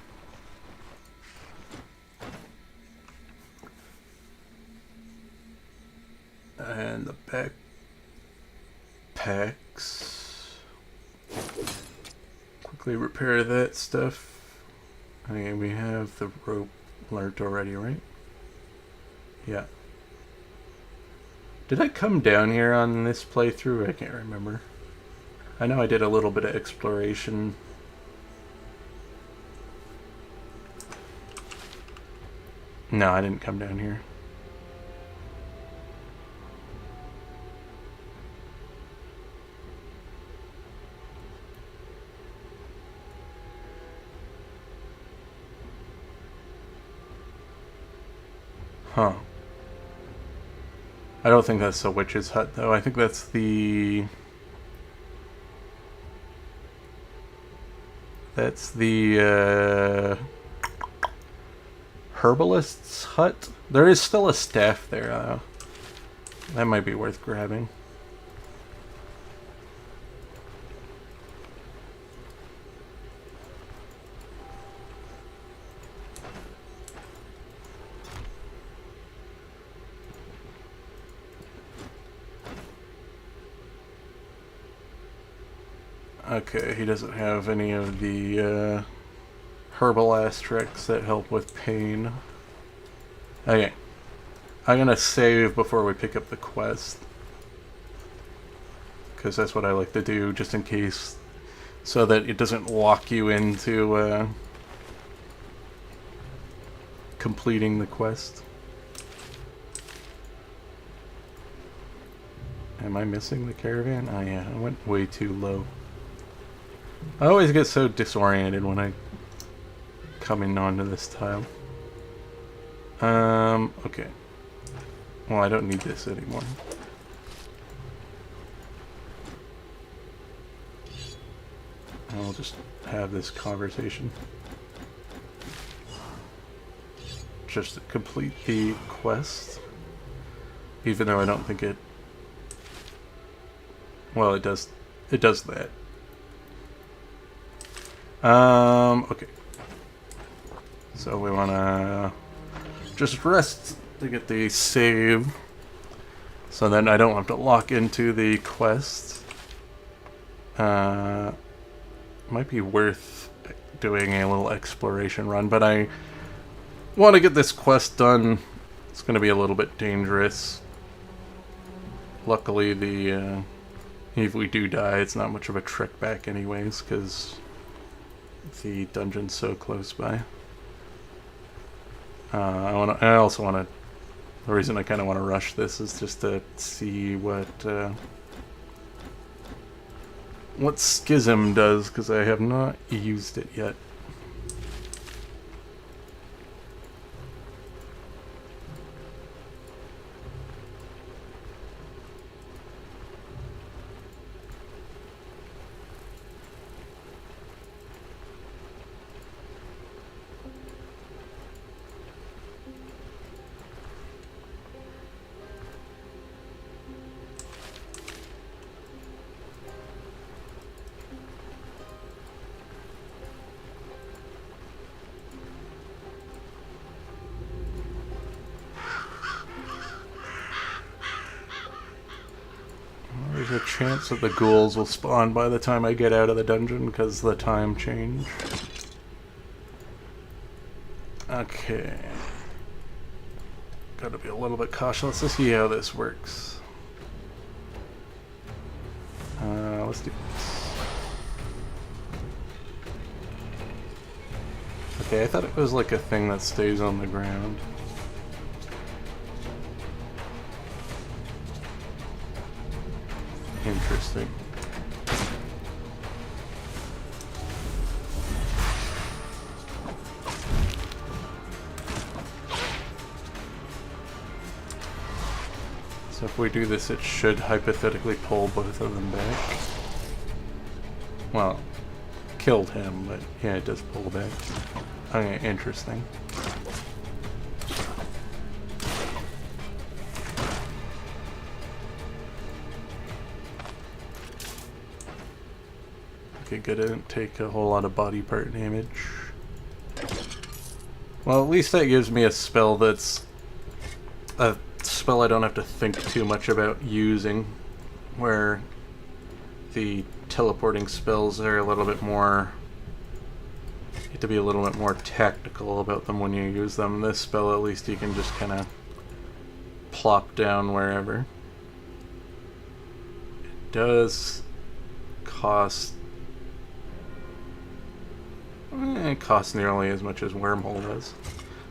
And the backpacks. Quickly repair that stuff. Okay, we have the rope learnt already, right? Yeah. Did I come down here on this playthrough? I can't remember. I know I did a little bit of exploration. No, I didn't come down here. Huh. I don't think that's the witch's hut, though. I think that's the... That's the, herbalist's hut? There is still a staff there, though. That might be worth grabbing. Okay, he doesn't have any of the herbal asterisks that help with pain. Okay. I'm gonna save before we pick up the quest. Because that's what I like to do, just in case. So that it doesn't lock you into completing the quest. Am I missing the caravan? Oh yeah, I went way too low. I always get so disoriented when I come in onto this tile. Okay. Well, I don't need this anymore. I'll just have this conversation. Just to complete the quest. Even though I don't think it... Well, it does that. Okay. So we wanna just rest to get the save. So then I don't have to lock into the quest. Might be worth doing a little exploration run, but I want to get this quest done. It's going to be a little bit dangerous. Luckily, if we do die, it's not much of a trek back anyways, because the dungeon's so close by. I also want to... The reason I kind of want to rush this is just to see what Schism does, because I have not used it yet. There's a chance that the ghouls will spawn by the time I get out of the dungeon because of the time change. Okay. Gotta be a little bit cautious to see how this works. Let's do this. Okay, I thought it was like a thing that stays on the ground. Interesting. So if we do this, it should hypothetically pull both of them back. Well, killed him, but yeah, it does pull back. Okay, interesting. Okay, good. I didn't take a whole lot of body part damage. Well, at least that gives me a spell that's a spell I don't have to think too much about using, where the teleporting spells are a little bit more... You have to be a little bit more tactical about them when you use them. This spell, at least, you can just kind of plop down wherever. It does cost... It costs nearly as much as Wormhole does.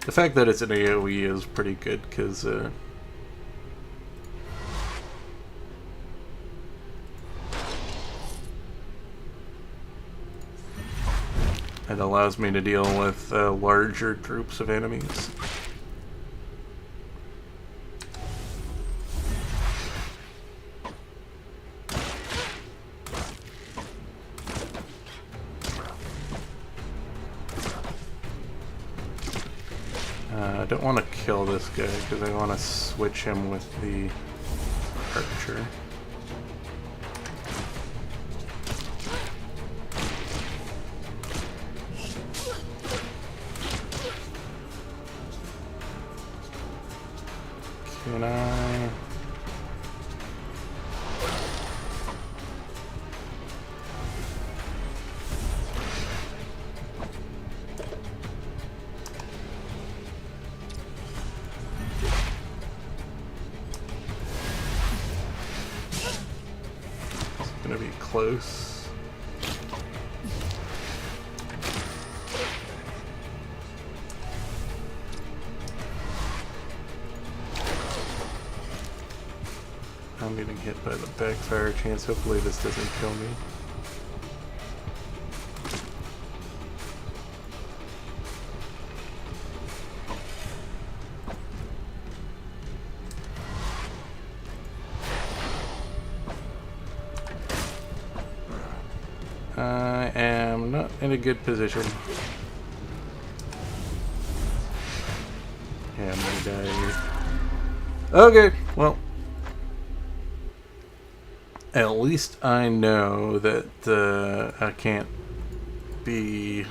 The fact that it's an AoE is pretty good, because it allows me to deal with larger groups of enemies. I don't want to kill this guy because I want to switch him with the archer. Can I? It's gonna be close. I'm getting hit by the backfire chance. Hopefully this doesn't kill me. I am not in a good position. Yeah, I'm gonna die here. Okay, well. At least I know that I can't be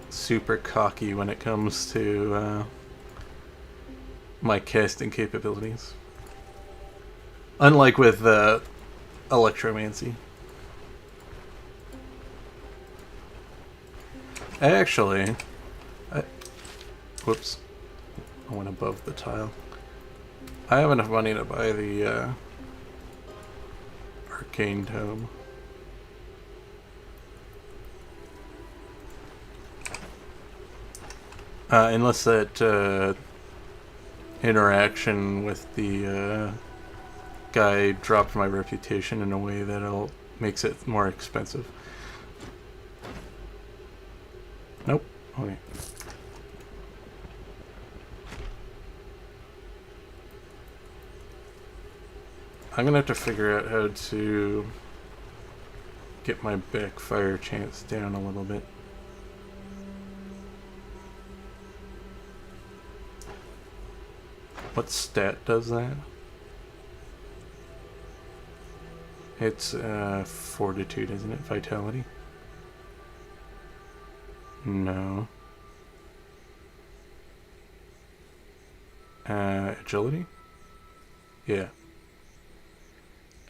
super cocky when it comes to my casting capabilities. Unlike with Electromancy. Actually, whoops. I went above the tile. I have enough money to buy the arcane tome. Unless that interaction with the guy dropped my reputation in a way that makes it more expensive. Nope. Okay. I'm gonna have to figure out how to get my backfire chance down a little bit. What stat does that? It's fortitude, isn't it? Vitality? No. Agility? Yeah.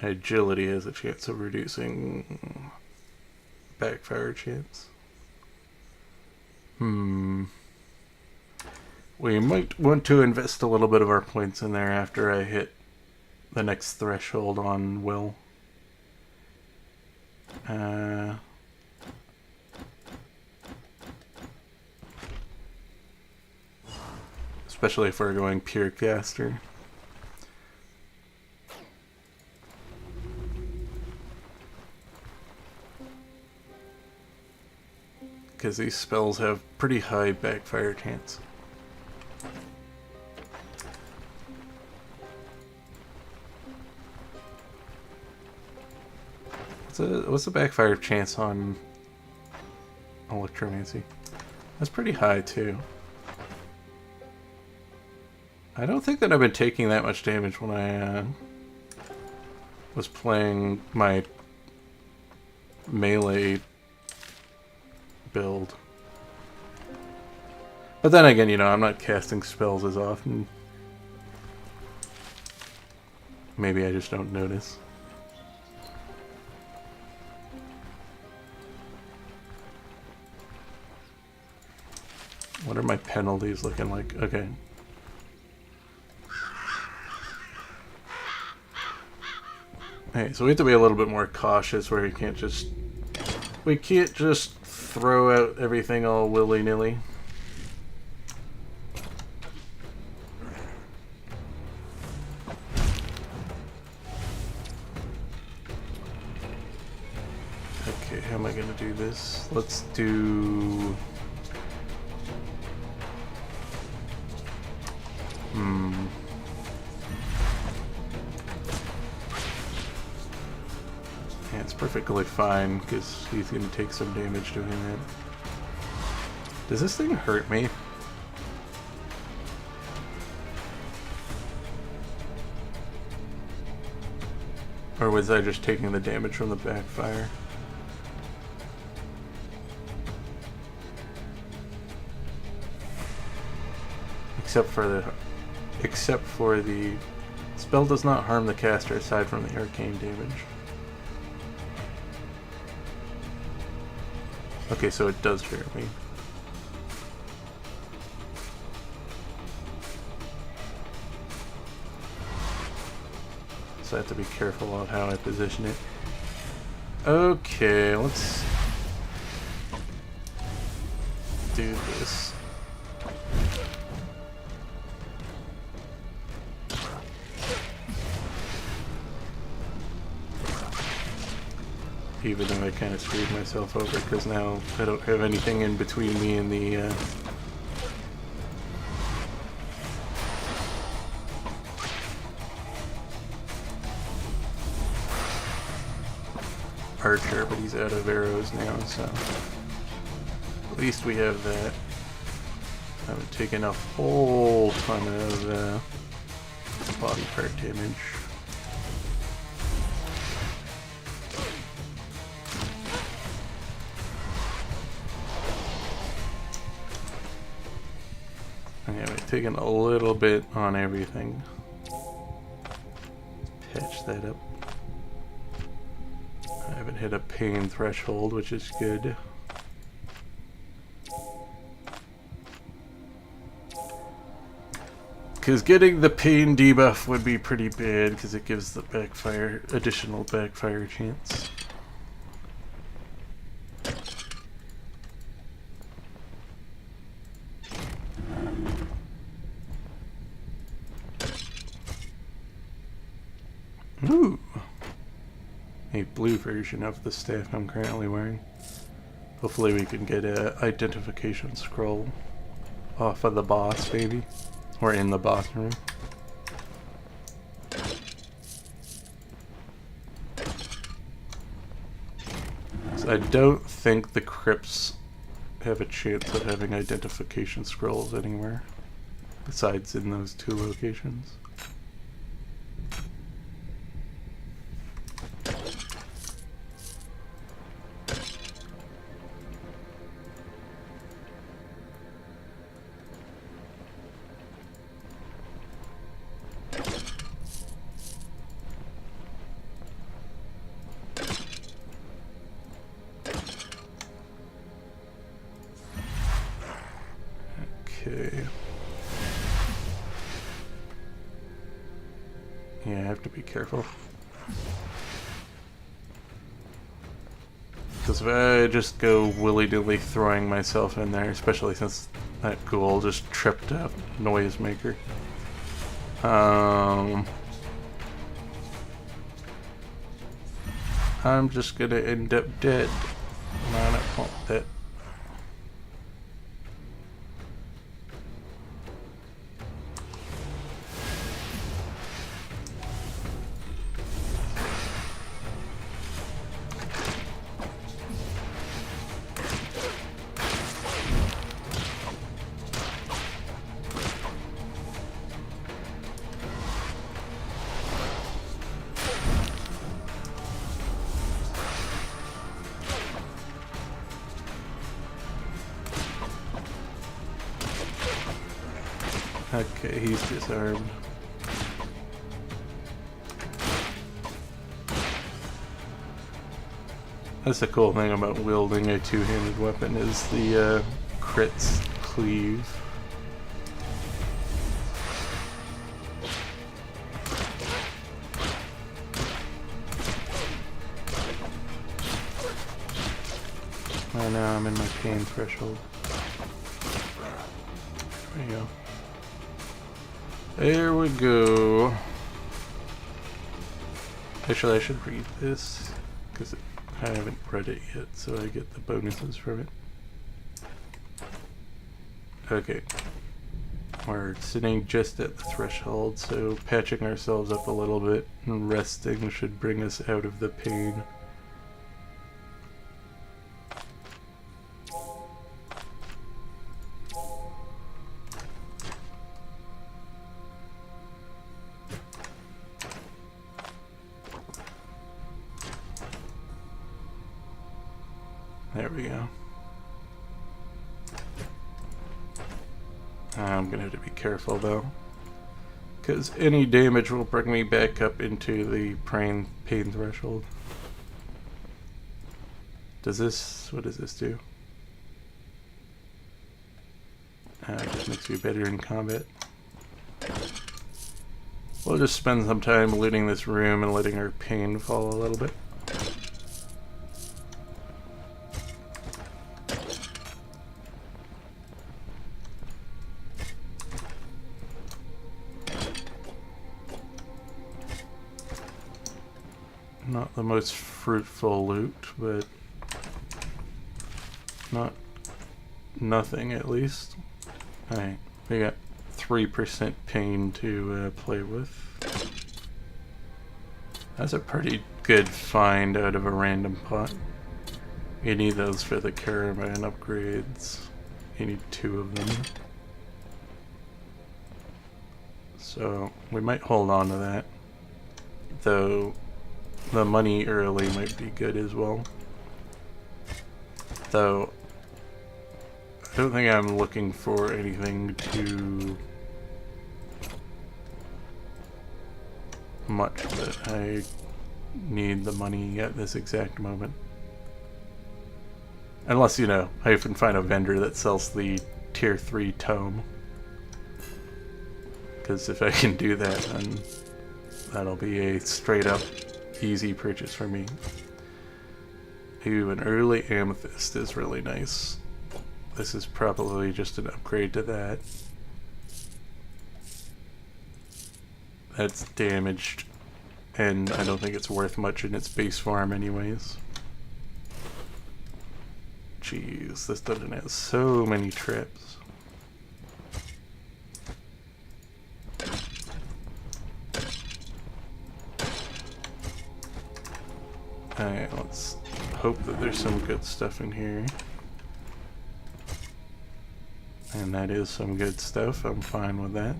Agility has a chance of reducing backfire chance. We might want to invest a little bit of our points in there after I hit the next threshold on will. Especially if we're going pure caster. Because these spells have pretty high backfire chance. What's the backfire chance on Electromancy? That's pretty high too. I don't think that I've been taking that much damage when I was playing my melee build. But then again, you know, I'm not casting spells as often. Maybe I just don't notice. What are my penalties looking like? Okay. Hey, so we have to be a little bit more cautious where we can't just throw out everything all willy-nilly. Okay, how am I gonna do this? Let's do... Yeah, it's perfectly fine, because he's going to take some damage doing that. Does this thing hurt me? Or was I just taking the damage from the backfire? Except for the spell does not harm the caster aside from the arcane damage. Okay, so it does hurt me. So I have to be careful on how I position it. Okay, let's do this. Even though I kind of screwed myself over because now I don't have anything in between me and the archer, but he's out of arrows now, so at least we have that. I haven't taken a whole ton of body part damage. Okay, we've taken a little bit on everything. Patch that up. I haven't hit a pain threshold, which is good. Because getting the pain debuff would be pretty bad, because it gives the additional backfire chance. Ooh! A blue version of the staff I'm currently wearing. Hopefully we can get an identification scroll off of the boss, maybe. Or in the boss room. So I don't think the crypts have a chance of having identification scrolls anywhere. Besides in those two locations. Okay. Yeah, I have to be careful. Because if I just go willy-nilly throwing myself in there, especially since that ghoul just tripped a noisemaker. I'm just gonna end up dead. No, I don't want that. Okay, he's disarmed. That's the cool thing about wielding a two-handed weapon is the crits cleave. Oh no, I'm in my pain threshold. There you go. There we go. Actually, I should read this, because I haven't read it yet, so I get the bonuses from it. Okay. We're sitting just at the threshold, so patching ourselves up a little bit and resting should bring us out of the pain. There we go. I'm gonna have to be careful though, because any damage will bring me back up into the pain threshold. What does this do? It just makes me better in combat. We'll just spend some time looting this room and letting our pain fall a little bit. Not the most fruitful loot, but nothing at least. Alright, we got 3% pain to play with. That's a pretty good find out of a random pot. You need those for the caravan upgrades. You need 2 of them. So we might hold on to that. Though the money early might be good as well. Though I don't think I'm looking for anything too much that I need the money at this exact moment. Unless, you know, I can find a vendor that sells the tier 3 tome. Because if I can do that, then that'll be a straight up easy purchase for me. Ooh, an early amethyst is really nice. This is probably just an upgrade to that. That's damaged, and I don't think it's worth much in its base farm anyways. Jeez, this dungeon has so many traps. Alright, let's hope that there's some good stuff in here. And that is some good stuff, I'm fine with that.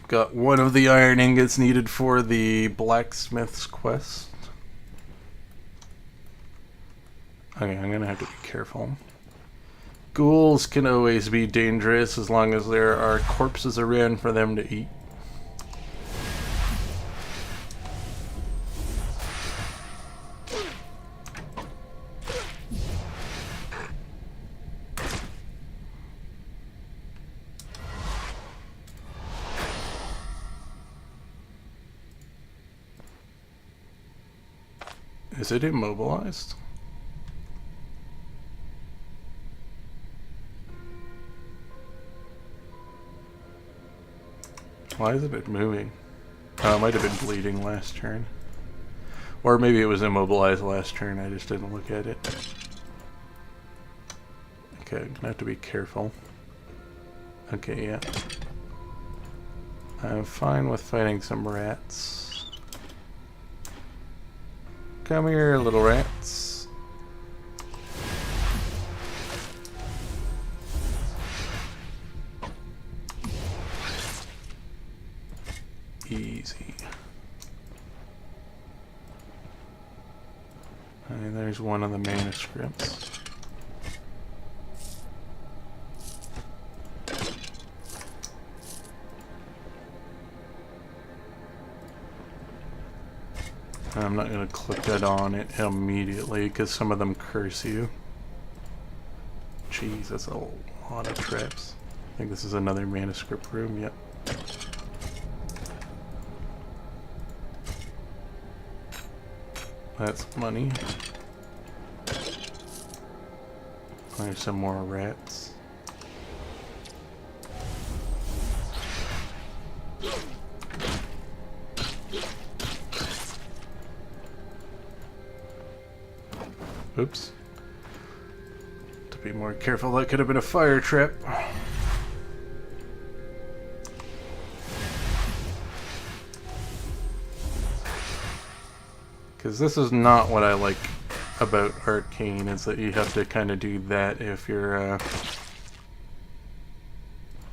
Got one of the iron ingots needed for the blacksmith's quest. Okay, I'm gonna have to be careful. Ghouls can always be dangerous as long as there are corpses around for them to eat. Is it immobilized? Why isn't it moving? Oh, it might have been bleeding last turn. Or maybe it was immobilized last turn, I just didn't look at it. Okay, I'm gonna have to be careful. Okay, yeah. I'm fine with fighting some rats. Come here, little rats. Easy. And there's one of the manuscripts. I'm not going to click that on it immediately because some of them curse you. Jeez, that's a lot of traps. I think this is another manuscript room, yep. That's money. There's some more rats. Oops. To be more careful, that could have been a fire trap. Because this is not what I like about Arcane, is that you have to kind of do that if you're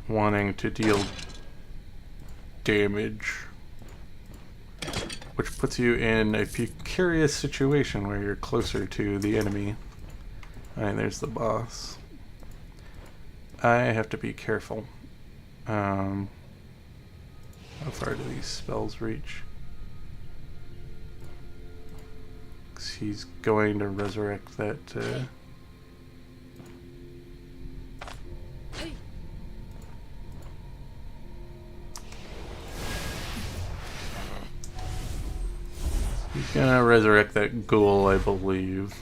wanting to deal damage, which puts you in a precarious situation where you're closer to the enemy. Alright, there's the boss. I have to be careful. How far do these spells reach? 'Cause he's going to resurrect that, he's gonna resurrect that ghoul, I believe.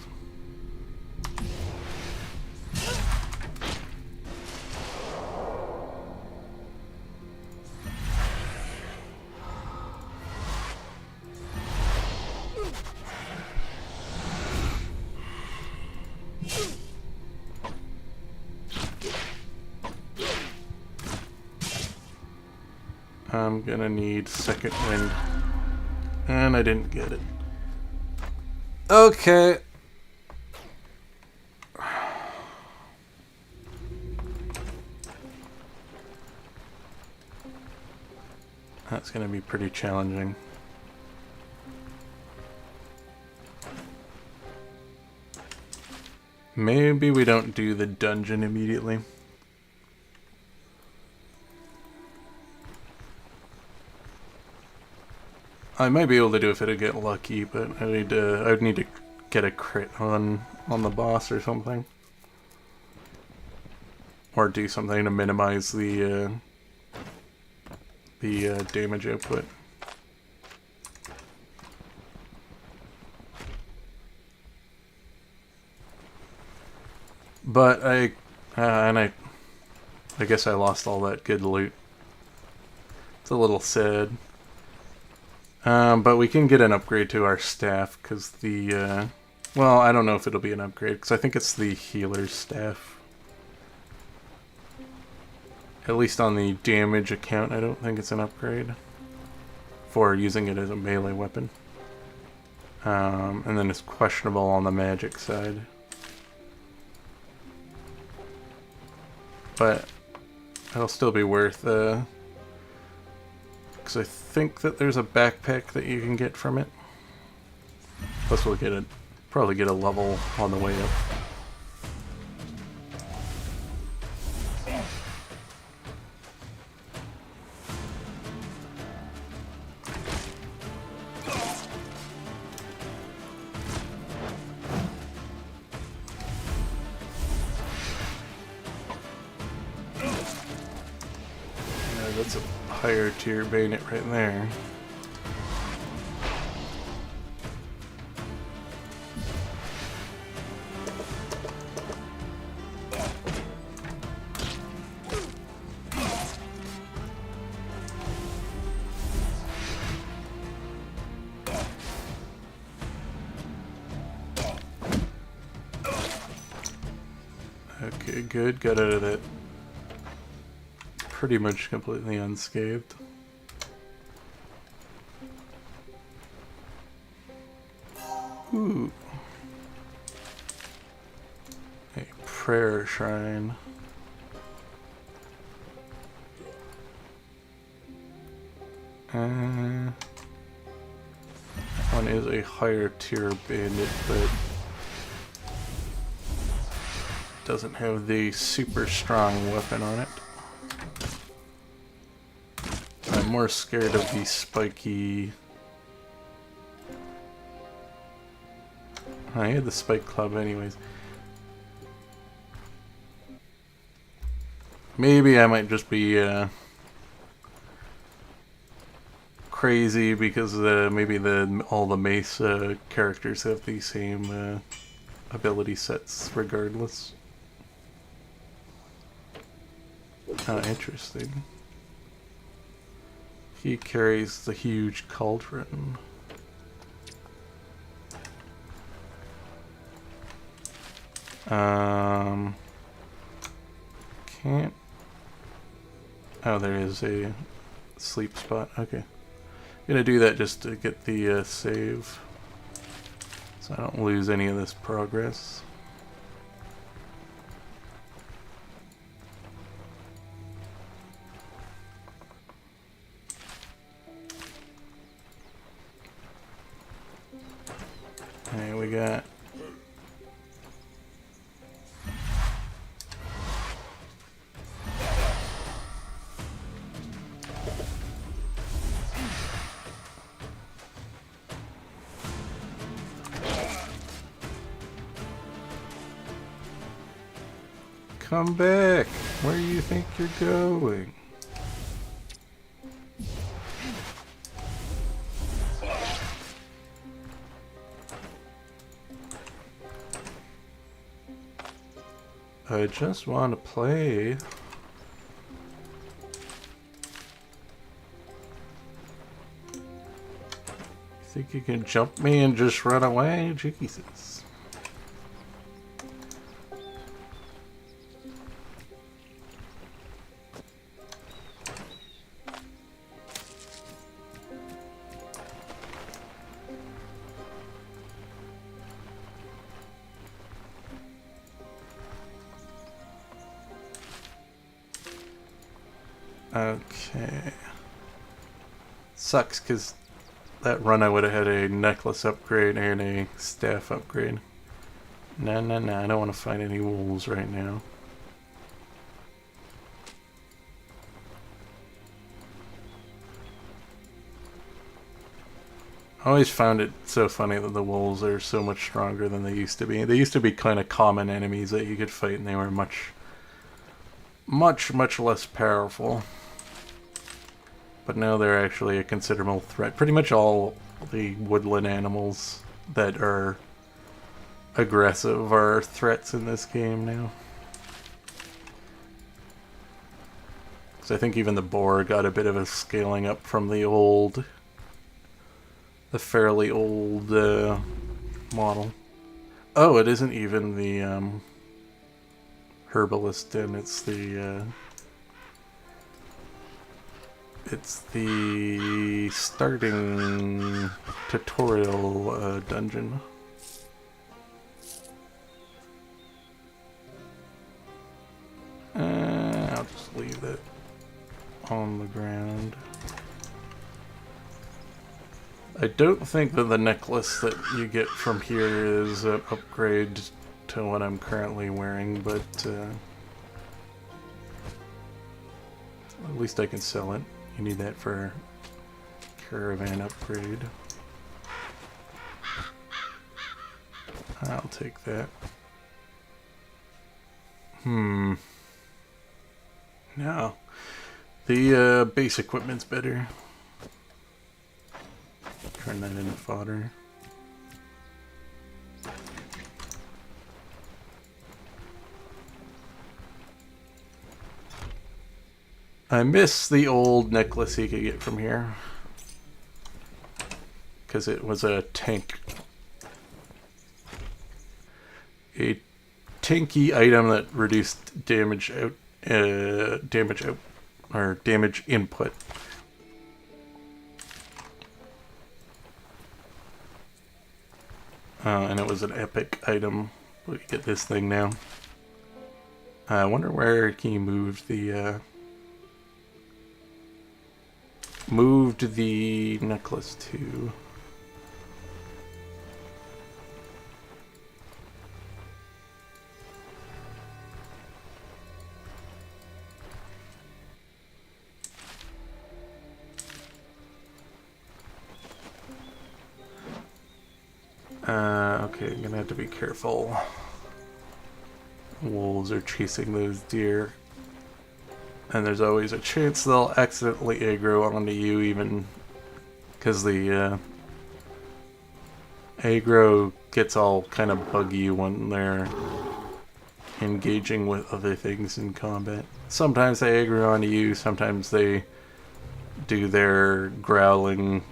I'm gonna need second wind. And I didn't get it. Okay. That's gonna be pretty challenging. Maybe we don't do the dungeon immediately. I might be able to do it if I get lucky, but I would need to get a crit on the boss or something, or do something to minimize the damage output. But I guess I lost all that good loot. It's a little sad. But we can get an upgrade to our staff, because the, well, I don't know if it'll be an upgrade, because I think it's the healer's staff. At least on the damage account, I don't think it's an upgrade for using it as a melee weapon. And then it's questionable on the magic side. But it'll still be worth, because I think that there's a backpack that you can get from it. Plus we'll probably get a level on the way up. That's a higher tier bayonet right there. Okay, good. Got out of that pretty much completely unscathed. Ooh. A prayer shrine. That one is a higher tier bandit, but doesn't have the super strong weapon on it. I'm more scared of the spiky... I had the spike club anyways. Maybe I might just be crazy because maybe all the mace characters have the same ability sets regardless. Interesting. He carries the huge cauldron. Can't... Oh, there is a sleep spot. Okay. I'm gonna do that just to get the save, so I don't lose any of this progress. Come back! Where do you think you're going? I just want to play. Think you can jump me and just run away? Jesus. Okay. Sucks because that run I would have had a necklace upgrade and a staff upgrade. Nah, I don't want to find any wolves right now. I always found it so funny that the wolves are so much stronger than they used to be. They used to be kind of common enemies that you could fight and they were much less powerful. But now they're actually a considerable threat. Pretty much all the woodland animals that are aggressive are threats in this game now. So I think even the boar got a bit of a scaling up from the fairly old model. Oh, it isn't even the herbalist den, it's the starting tutorial dungeon. I'll just leave that on the ground. I don't think that the necklace that you get from here is an upgrade to what I'm currently wearing, but at least I can sell it. You need that for caravan upgrade. I'll take that. No. The base equipment's better. Turn that into fodder. I miss the old necklace you could get from here. Because it was a tank. A tanky item that reduced damage or damage input. And it was an epic item. We get this thing now. I wonder where he moved the necklace to. Okay, I'm gonna have to be careful. Wolves are chasing those deer. And there's always a chance they'll accidentally aggro onto you, even because the aggro gets all kind of buggy when they're engaging with other things in combat. Sometimes they aggro onto you, sometimes they do their growling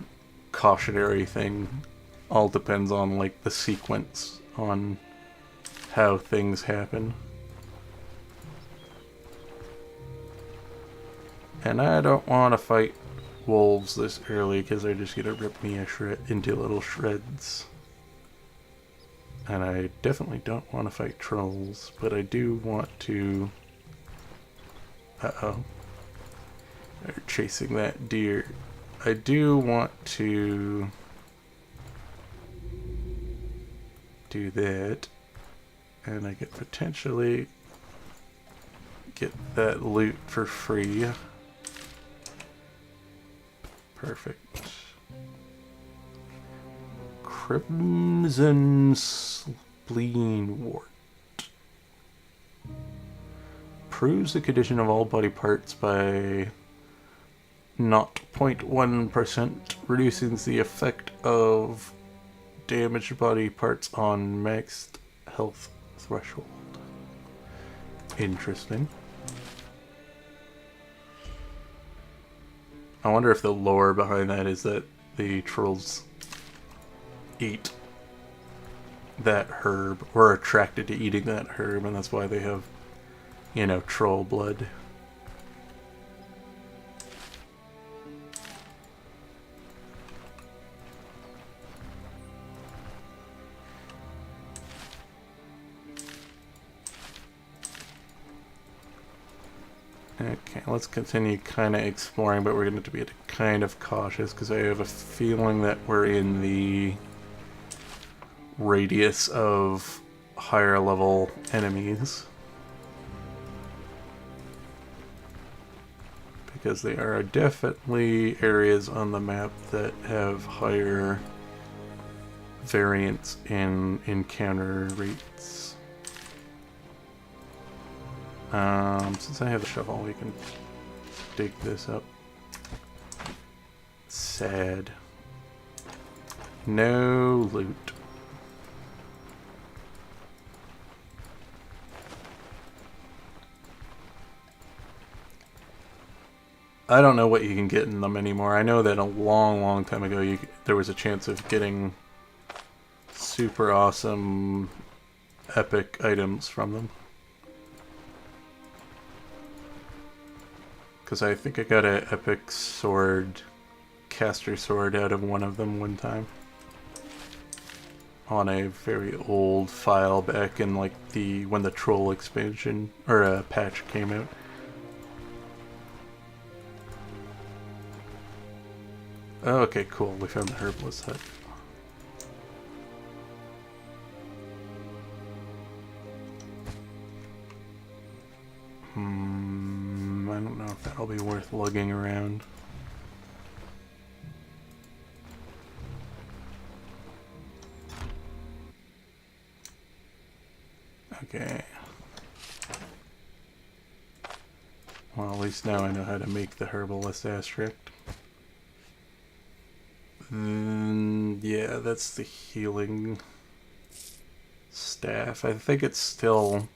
cautionary thing. All depends on like the sequence on how things happen. And I don't want to fight wolves this early because they're just gonna rip me into little shreds. And I definitely don't want to fight trolls, but I do want to... Uh-oh. They're chasing that deer. I do want to do that, and I could potentially get that loot for free. Perfect. Crimson Spleen Wart. improves the condition of all body parts by 0.1%, reducing the effect of damaged body parts on maxed health threshold. Interesting. I wonder if the lore behind that is that the trolls eat that herb, or are attracted to eating that herb, and that's why they have, you know, troll blood. Okay, let's continue kind of exploring, but we're going to have to be kind of cautious because I have a feeling that we're in the radius of higher level enemies. Because there are definitely areas on the map that have higher variance in encounter rates. Since I have the shovel, we can dig this up. Sad. No loot. I don't know what you can get in them anymore. I know that a long time ago there was a chance of getting super awesome epic items from them. Because I think I got an epic sword, caster sword out of one of them one time. On a very old file back in like when the troll expansion, or patch came out. Oh, okay, cool. We found the herbalist hut. I don't know if that'll be worth lugging around. Okay. Well, at least now I know how to make the herbalist asterisk. Yeah, that's the healing staff. I think it still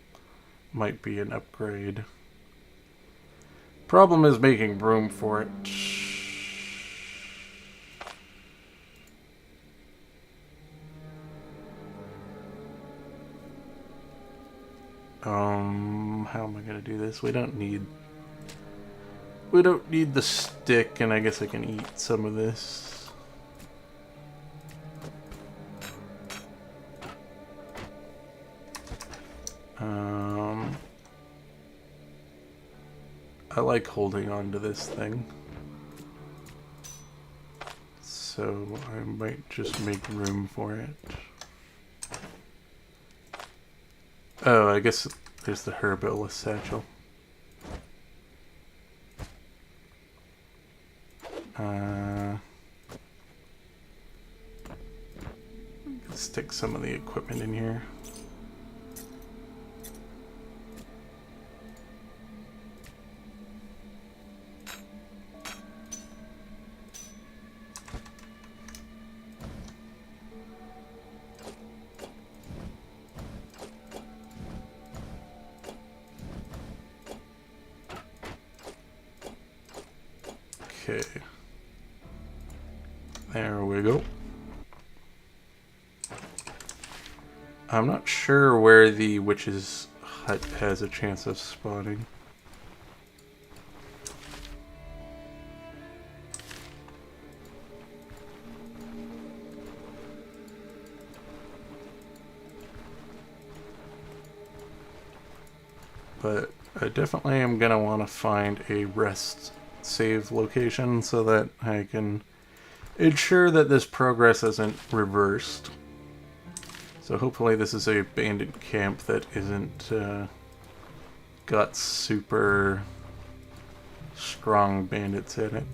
might be an upgrade. Problem is making room for it. How am I gonna do this? We don't need the stick, and I guess I can eat some of this. I like holding on to this thing. So I might just make room for it. Oh, I guess there's the herbalist satchel. Let's stick some of the equipment in here. Okay. There we go. I'm not sure where the witch's hut has a chance of spawning. But I definitely am going to want to find a rest save location so that I can ensure that this progress isn't reversed. So hopefully this is a bandit camp that isn't got super strong bandits in it.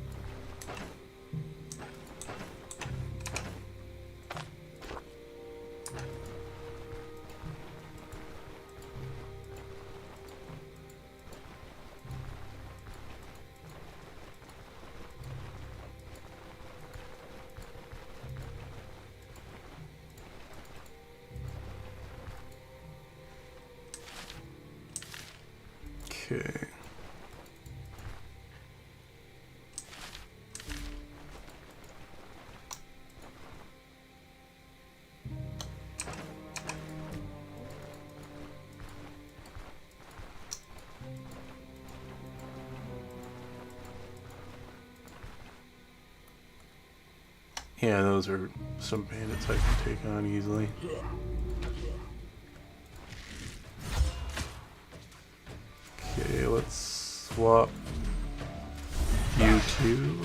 Okay. Yeah, those are some bandits I can take on easily. Okay, let's swap you two.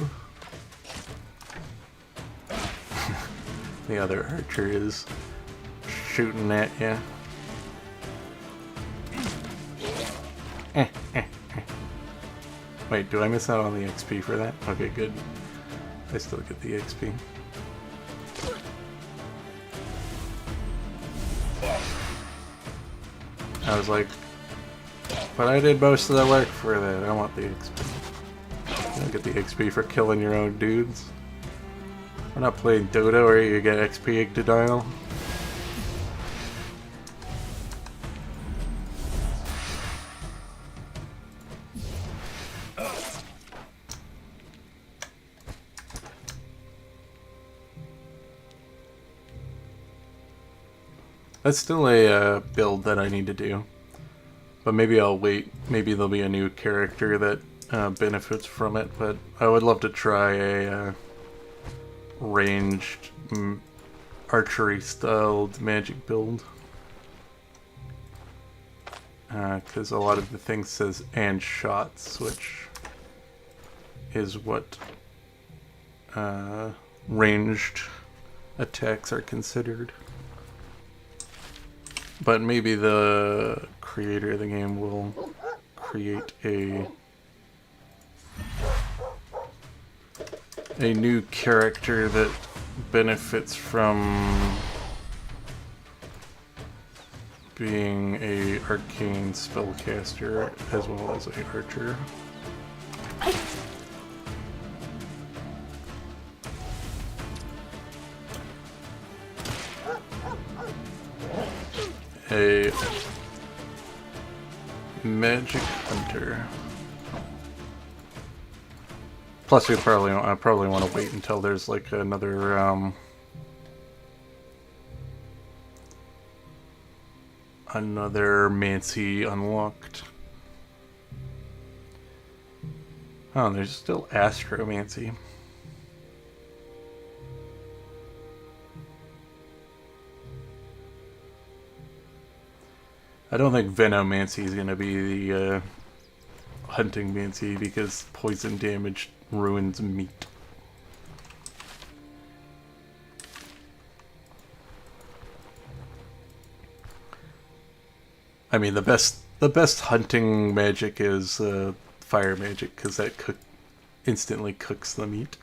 The other archer is shooting at you. Wait, do I miss out on the XP for that? Okay, good. I still get the XP. I was like, but I did most of the work for that. I want the XP. You don't get the XP for killing your own dudes. We're not playing Dota where you get XP denial. That's still a build that I need to do. But maybe I'll wait. Maybe there'll be a new character that benefits from it. But I would love to try a ranged archery styled magic build. Because a lot of the things says and shots, which is what ranged attacks are considered. But maybe the creator of the game will create a new character that benefits from being a arcane spellcaster as well as a archer. A magic hunter. Plus, I probably want to wait until there's like another another Mancy unlocked. Oh, there's still Astromancy. I don't think Venomancy is going to be the hunting Mancy because poison damage ruins meat. I mean, the best hunting magic is fire magic because that instantly cooks the meat.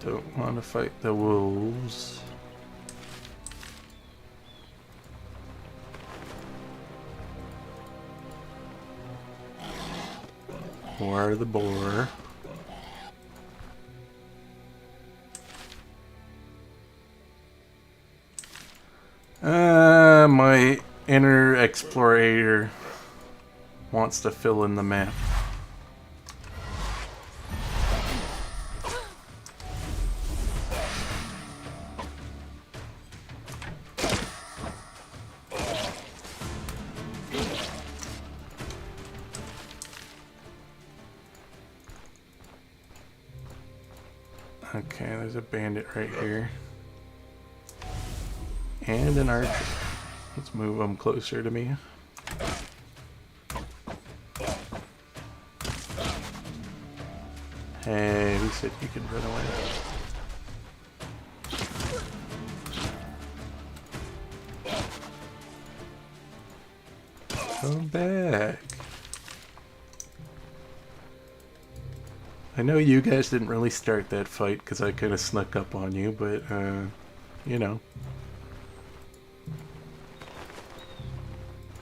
Don't want to fight the wolves. Or the boar. My inner explorer wants to fill in the map. Okay, there's a bandit right here. And an archer. Let's move them closer to me. Hey, who said you could run away? Come back. I know you guys didn't really start that fight because I kind of snuck up on you, but, you know.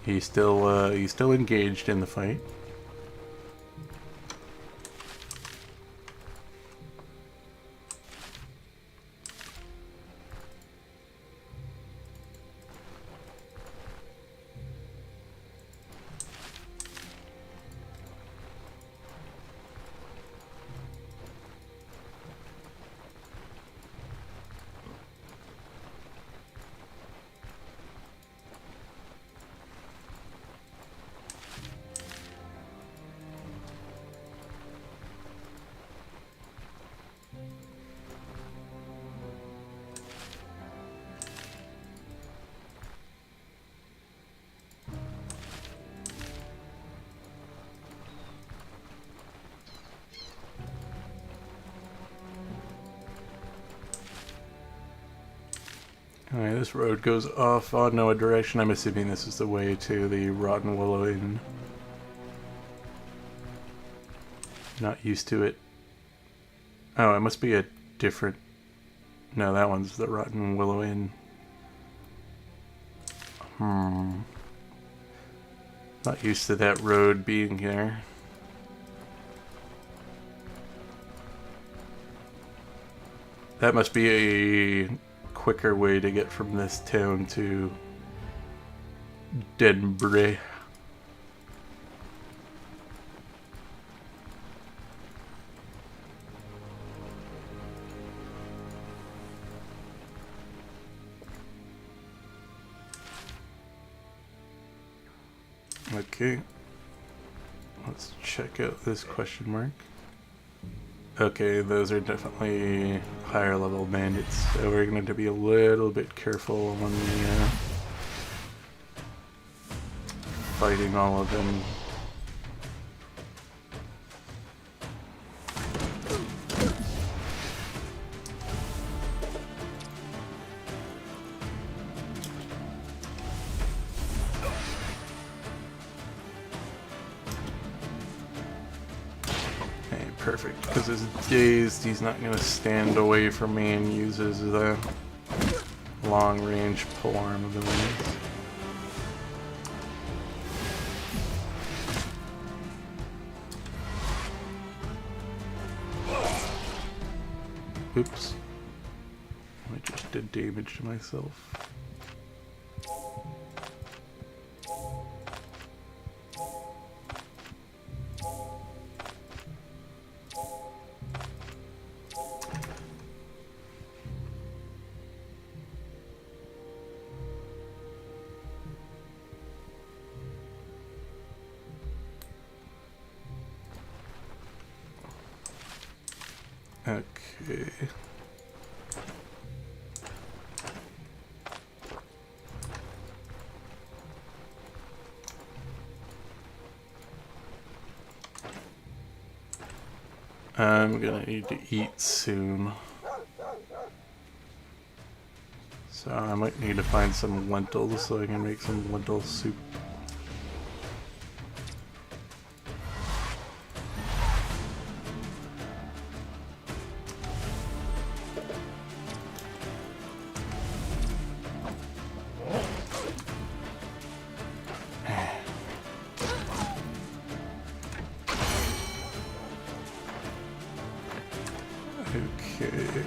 He's still engaged in the fight. Alright, this road goes off on no direction. I'm assuming this is the way to the Rotten Willow Inn. Not used to it. Oh, it must be a different... No, that one's the Rotten Willow Inn. Not used to that road being here. That must be a quicker way to get from this town to Denbury. Okay, let's check out this question mark. Okay, those are definitely higher level bandits, so we're going to be a little bit careful when we fighting all of them. Perfect, because he's dazed, he's not going to stand away from me and uses the long-range polearm abilities. Oops. I just did damage to myself. Okay. I'm gonna need to eat soon. So I might need to find some lentils so I can make some lentil soup. Okay.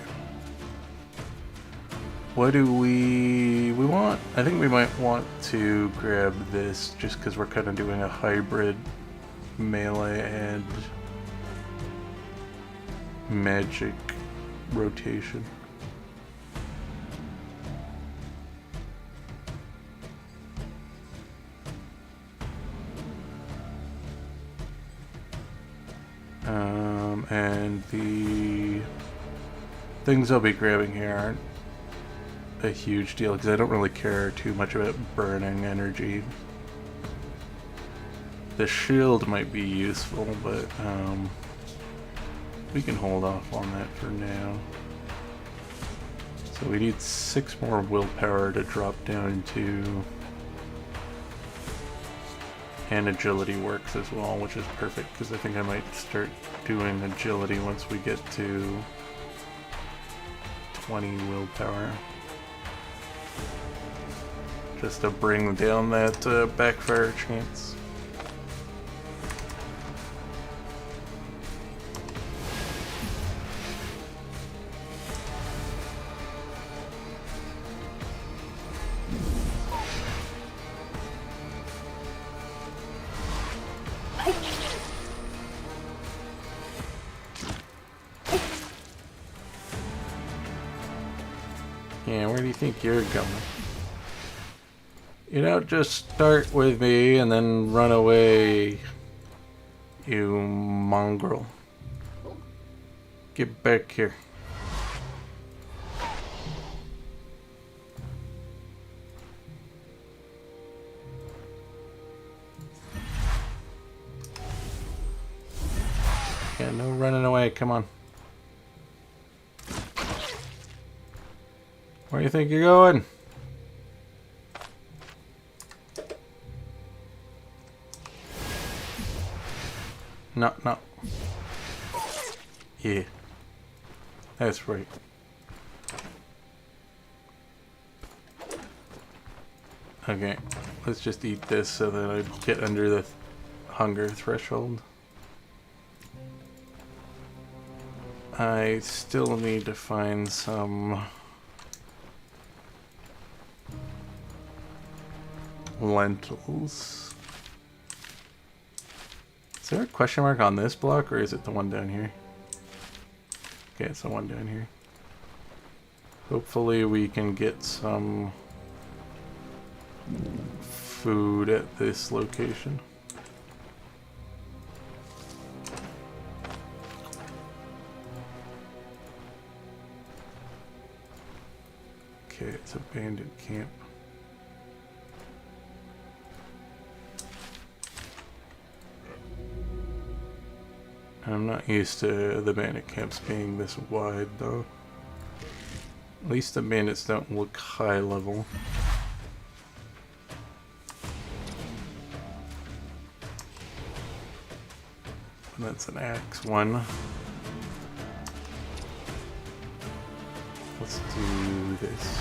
What do we want? I think we might want to grab this just because we're kind of doing a hybrid melee and magic rotation. And the things I'll be grabbing here aren't a huge deal because I don't really care too much about burning energy. The shield might be useful, but we can hold off on that for now. So we need 6 more willpower to drop down to And agility works as well, which is perfect, because I think I might start doing agility once we get to 20 willpower. Just to bring down that backfire chance. Yeah, where do you think you're going? You don't just start with me and then run away, you mongrel. Get back here. Yeah, no running away, come on. Where do you think you're going? No, no. Yeah. That's right. Okay, let's just eat this so that I get under the hunger threshold. I still need to find some lentils. Is there a question mark on this block, or is it the one down here? Okay, it's the one down here. Hopefully we can get some food at this location. Okay, it's a bandit camp. I'm not used to the bandit camps being this wide, though. At least the bandits don't look high level. And that's an axe one. Let's do this.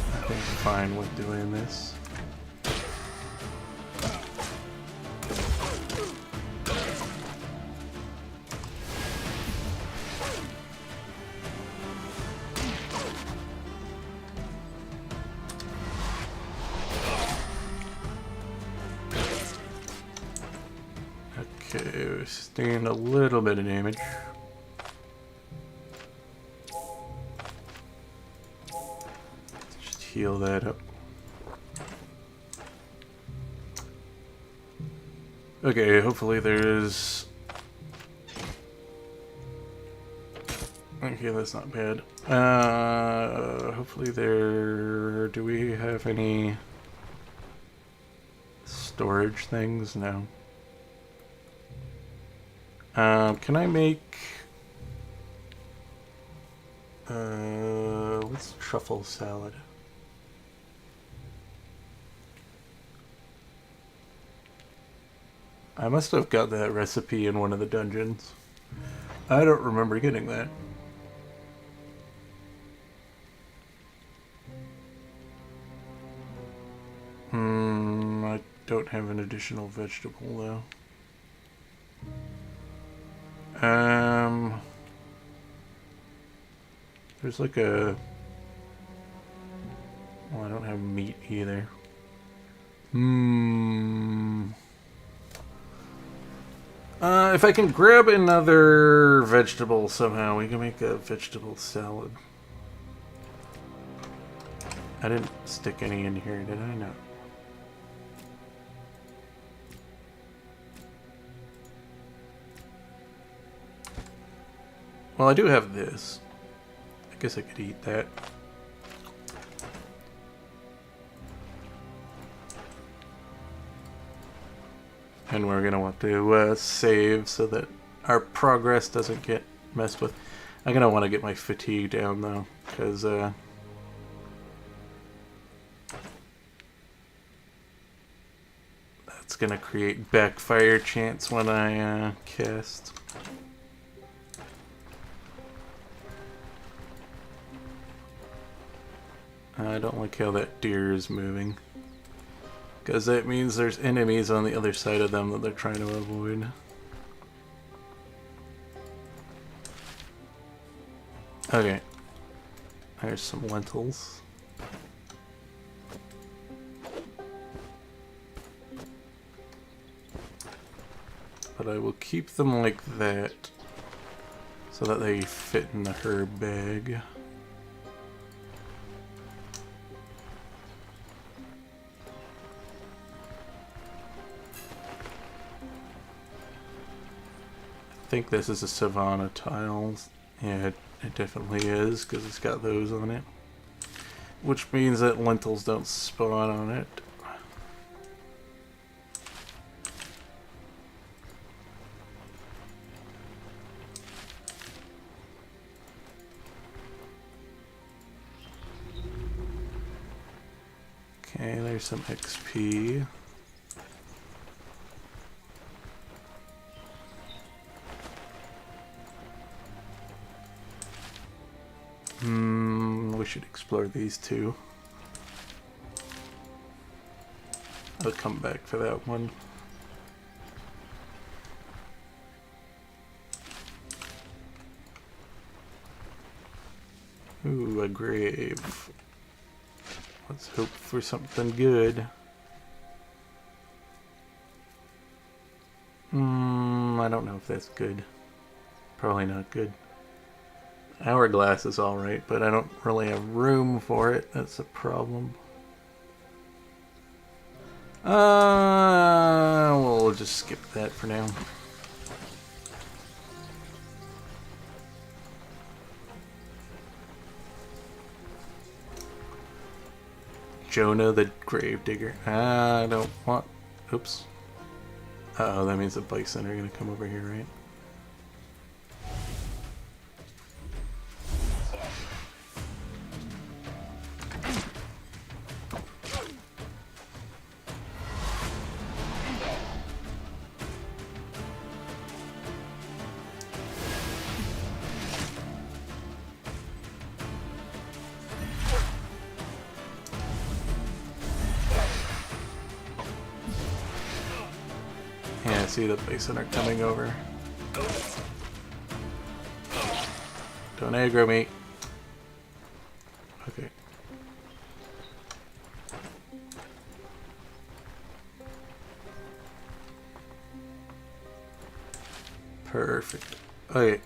I think I'm fine with doing this. Okay, we sustained a little bit of damage. Just heal that up. Okay, hopefully there's... Okay, that's not bad. Hopefully there... Do we have any storage things? No. Can I make... what's truffle salad? I must have got that recipe in one of the dungeons. I don't remember getting that. I don't have an additional vegetable though. There's like a... Well, I don't have meat either. If I can grab another vegetable somehow, we can make a vegetable salad. I didn't stick any in here, did I? No. Well, I do have this. I guess I could eat that. And we're going to want to save so that our progress doesn't get messed with. I'm going to want to get my fatigue down though, because That's gonna create backfire chance when I cast. I don't like how that deer is moving, because that means there's enemies on the other side of them that they're trying to avoid. Okay, there's some lentils. But I will keep them like that so that they fit in the herb bag. I think this is a savanna tile. Yeah, it definitely is, because it's got those on it. Which means that lentils don't spawn on it. Okay, there's some XP. We should explore these two. I'll come back for that one. Ooh, a grave. Let's hope for something good. I don't know if that's good. Probably not good. Hourglass is alright, but I don't really have room for it. That's a problem. We'll just skip that for now. Jonah the Gravedigger. I don't want... Oops. Uh-oh, that means the bison are going to come over here, right? Yeah, I see the bison are coming over. Don't aggro me. Okay. Perfect. Okay.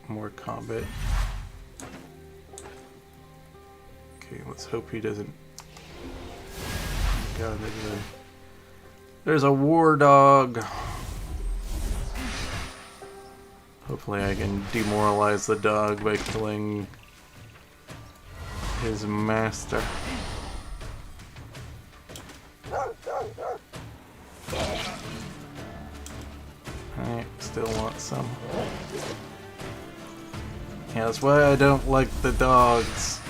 More combat. Okay, let's hope he doesn't... God, there's a war dog. Hopefully I can demoralize the dog by killing his master. I still want some. Yeah, that's why I don't like the dogs.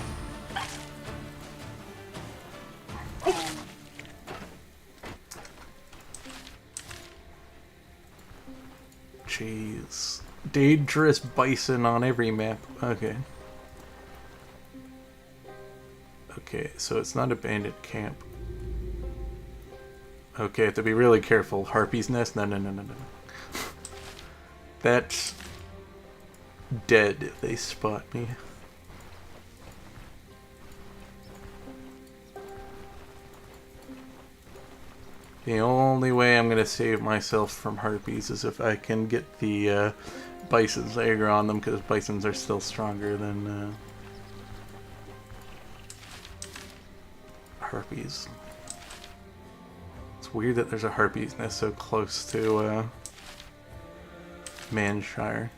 Jeez. Dangerous bison on every map. Okay. Okay, so it's not a bandit camp. Okay, I have to be really careful. Harpy's nest? No, no, no, no, no. That's dead if they spot me. The only way I'm gonna save myself from harpies is if I can get the bison's aggro on them, because bisons are still stronger than harpies. It's weird that there's a harpy's nest so close to Manshire.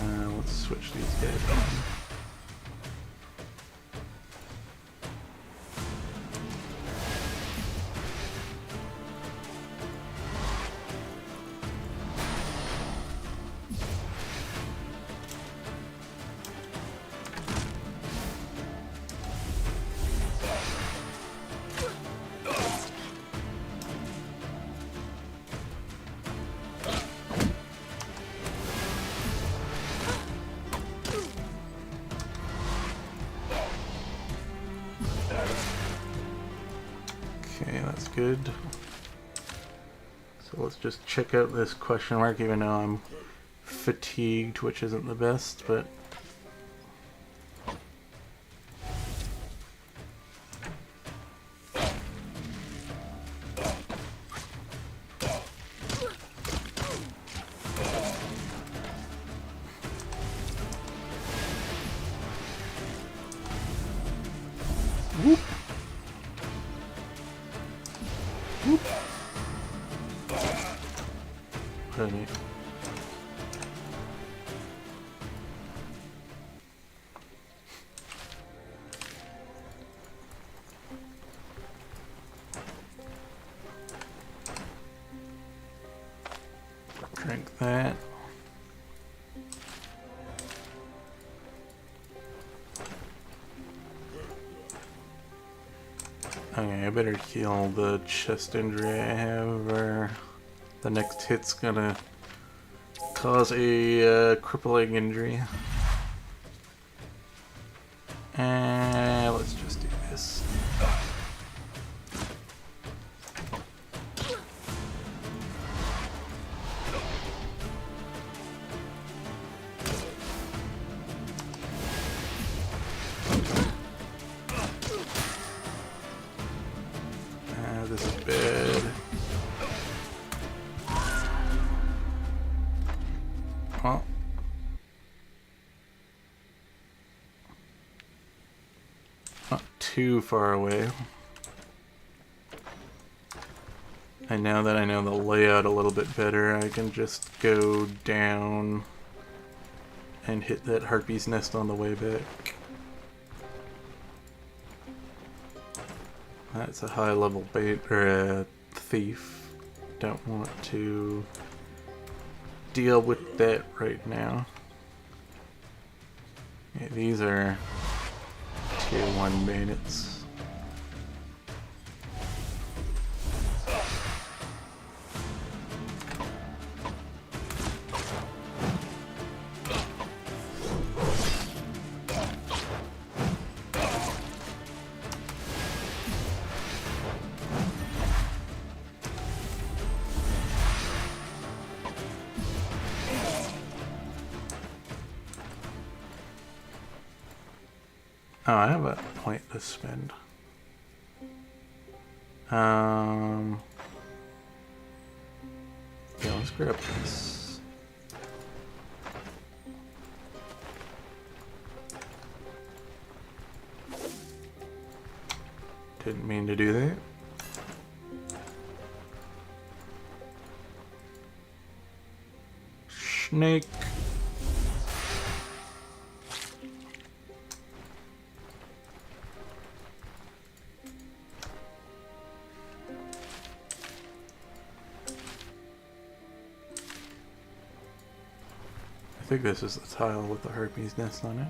Let's switch these guys on. good. So let's just check out this question mark, even though I'm fatigued, which isn't the best, but... Whoop. Whoop. Honey. Drink that. Okay, I better heal the chest injury I have, or the next hit's gonna cause a crippling injury. And let's just do this. This is bad. Well. Not too far away. And now that I know the layout a little bit better, I can just go down and hit that harpy's nest on the way back. That's a high level bait, or a thief. Don't want to deal with that right now. Yeah, these are tier 1 bandits. Oh, I have a point to spend. Yeah, let's grab this. Didn't mean to do that. Snake. I think this is the tile with the harpy's nest on it.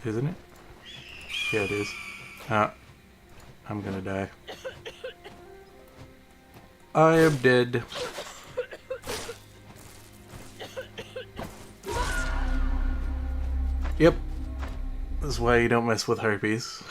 Isn't it? Yeah, it is. Ah, I'm gonna die. I am dead. Yep. This is why you don't mess with harpies.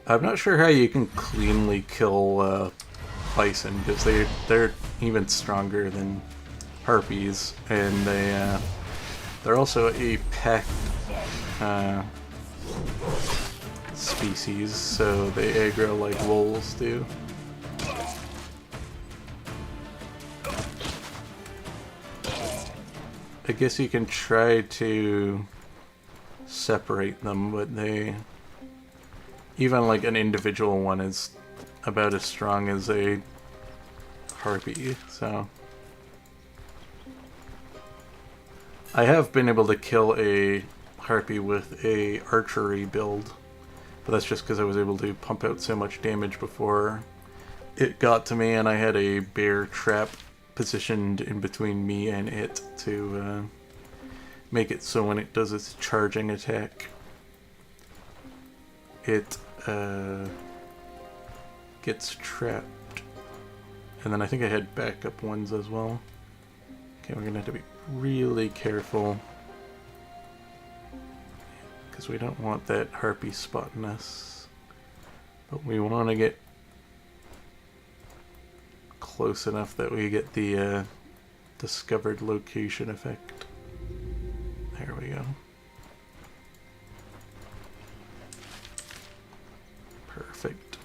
I'm not sure how you can cleanly kill bison, because they're even stronger than harpies, and they're also a pack species, so they aggro like wolves do. I guess you can try to separate them, but even like an individual one is about as strong as a harpy, so... I have been able to kill a harpy with a archery build, but that's just because I was able to pump out so much damage before it got to me and I had a bear trap positioned in between me and it to make it so when it does its charging attack, it gets trapped. And then I think I had backup ones as well. Okay, we're gonna have to be really careful because we don't want that harpy spotting us, but we want to get close enough that we get the discovered location effect. There we go. Perfect.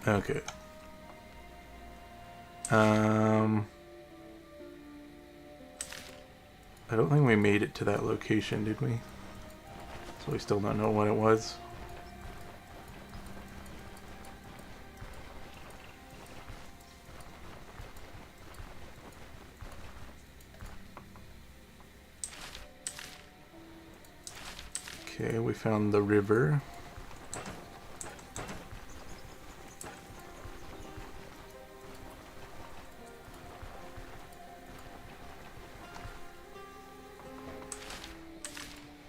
Okay. I don't think we made it to that location, did we? So we still don't know what it was. Okay, we found the river.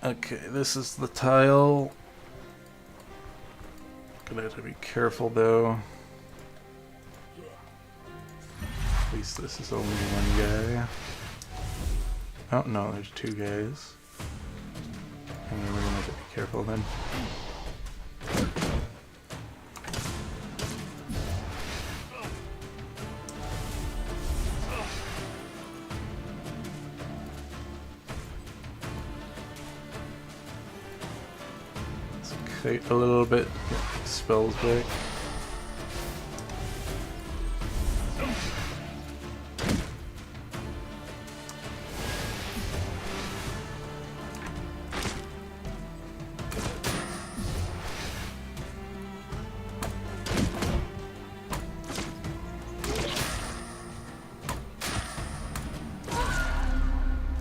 Okay, this is the tile. Gonna have to be careful though. At least this is only one guy. Oh no, there's two guys. And then we're gonna have to be careful then. A little bit, get spells back.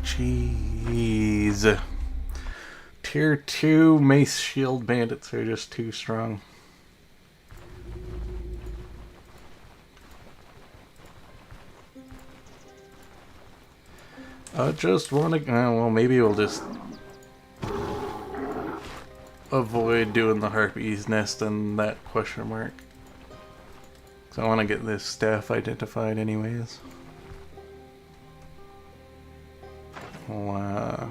Jeez. Tier 2 Mace Shield Bandits are just too strong. I just want to... well, maybe we'll just avoid doing the Harpy's Nest and that question mark. Because I want to get this staff identified anyways. Wow.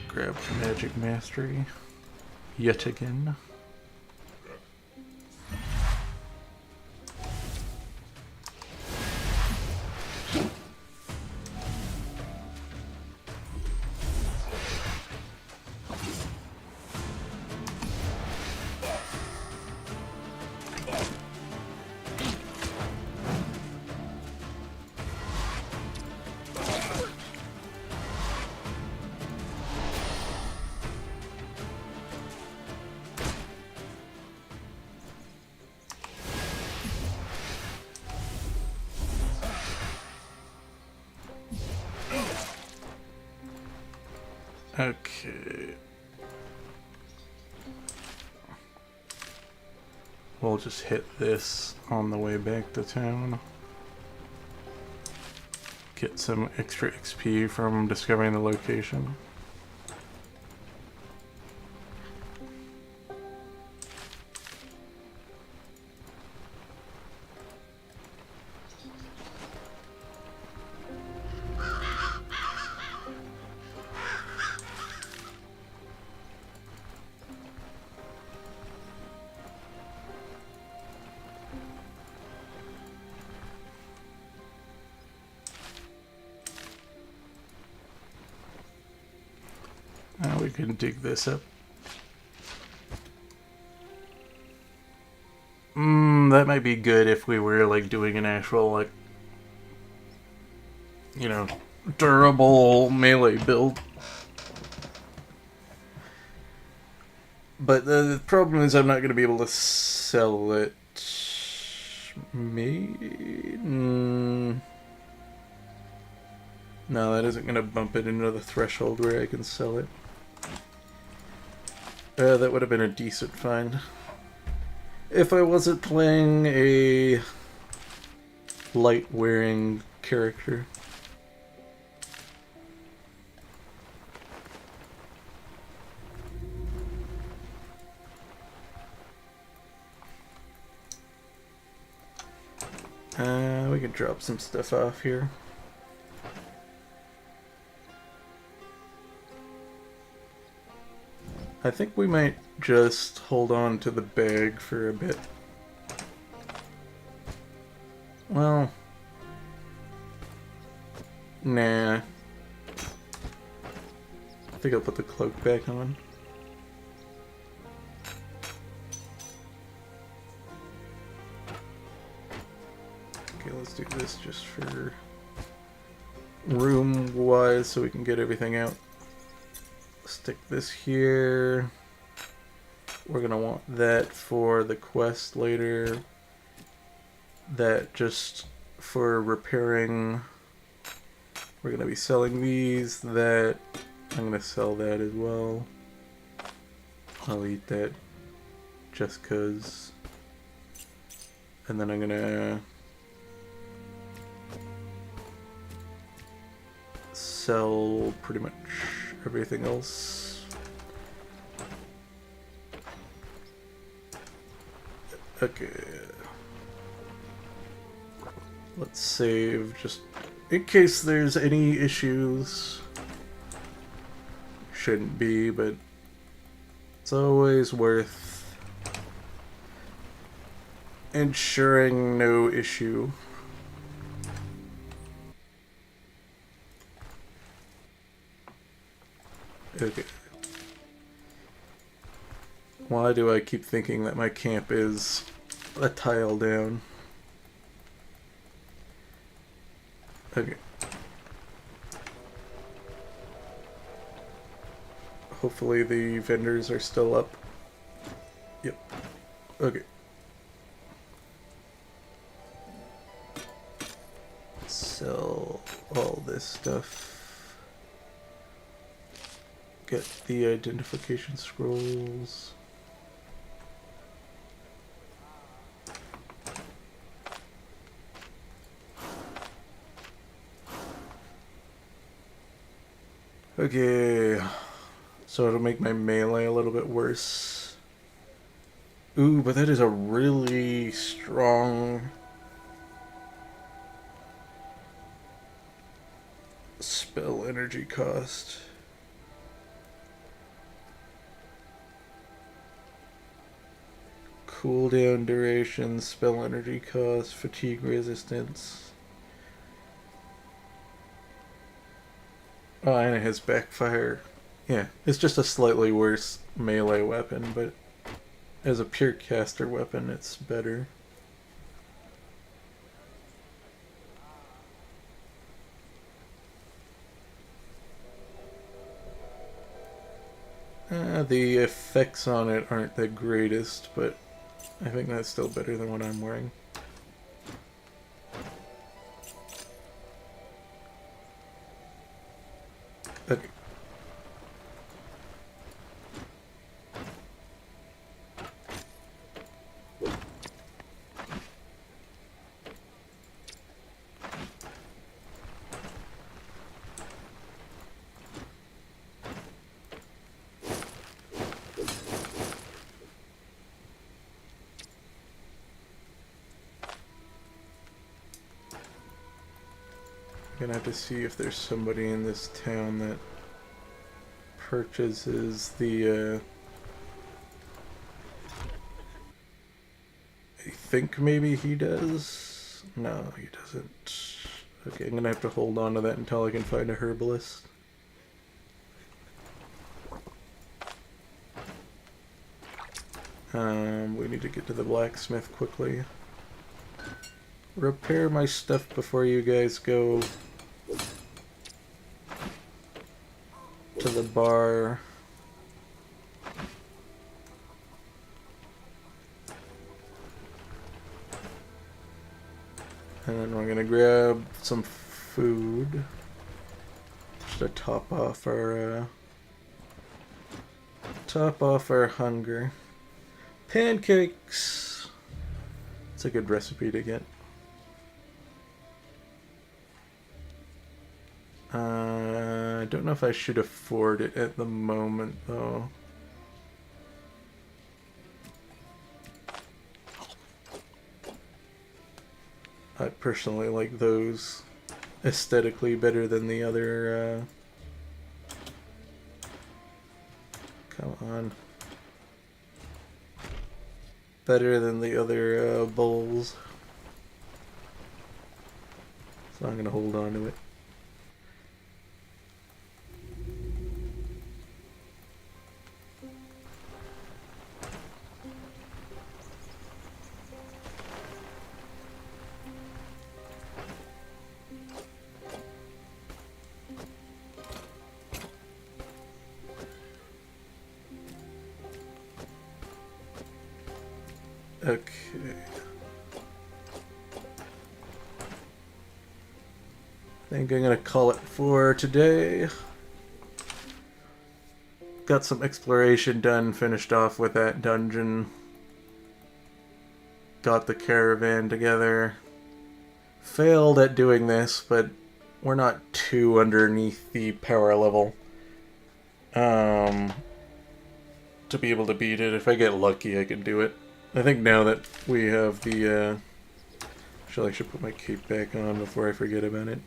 Grab Magic Mastery yet again. Okay. We'll just hit this on the way back to town. Get some extra XP from discovering the location. We can dig this up. That might be good if we were like doing an actual, like, you know, durable melee build. But the problem is I'm not going to be able to sell it Me? No, that isn't going to bump it into the threshold where I can sell it. That would have been a decent find. If I wasn't playing a light-wearing character. We can drop some stuff off here. I think we might just hold on to the bag for a bit. Well, nah. I think I'll put the cloak back on. Okay, let's do this just for room-wise so we can get everything out. Stick this here. We're gonna want that for the quest later. That just for repairing. We're gonna be selling these. That I'm gonna sell that as well. I'll eat that just cause. And then I'm gonna sell pretty much everything else. Okay. Let's save just in case there's any issues. Shouldn't be, but it's always worth ensuring no issue. Okay. Why do I keep thinking that my camp is a tile down? Okay. Hopefully the vendors are still up. Yep. Okay. Sell all this stuff. Get the identification scrolls. Okay, so it'll make my melee a little bit worse. Ooh, but that is a really strong spell energy cost. Cooldown duration, spell energy cost, fatigue resistance. Oh, and it has backfire. Yeah, it's just a slightly worse melee weapon, but as a pure caster weapon, it's better. The effects on it aren't the greatest, but I think that's still better than what I'm wearing. Okay. Gonna have to see if there's somebody in this town that purchases the I think maybe he does. No, he doesn't. Okay, I'm gonna have to hold on to that until I can find a herbalist. We need to get to the blacksmith quickly. Repair my stuff before you guys go to the bar. I'm gonna grab some food just to top off our hunger. Pancakes. It's a good recipe to get. I don't know if I should afford it at the moment, though. I personally like those aesthetically better than the other, come on. Better than the other, bowls. So I'm gonna hold on to it. Okay. I think I'm gonna call it for today. Got some exploration done, finished off with that dungeon. Got the caravan together. Failed at doing this, but we're not too underneath the power level to be able to beat it. If I get lucky, I can do it. I think now that we have the I should put my cape back on before I forget about it.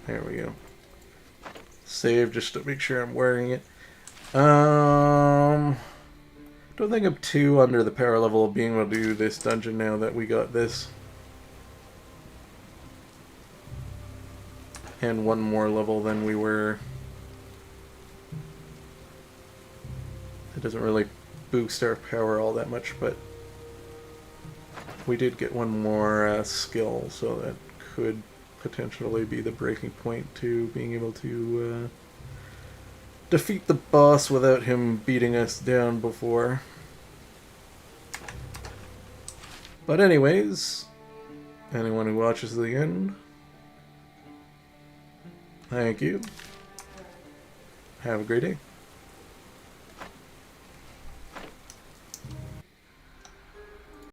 There we go. Save just to make sure I'm wearing it. Don't think I'm too under the power level of being able to do this dungeon now that we got this. And one more level than we were. It doesn't really boost our power all that much, but we did get one more skill, so that could potentially be the breaking point to being able to defeat the boss without him beating us down before. But anyways, anyone who watches to the end, thank you. Have a great day.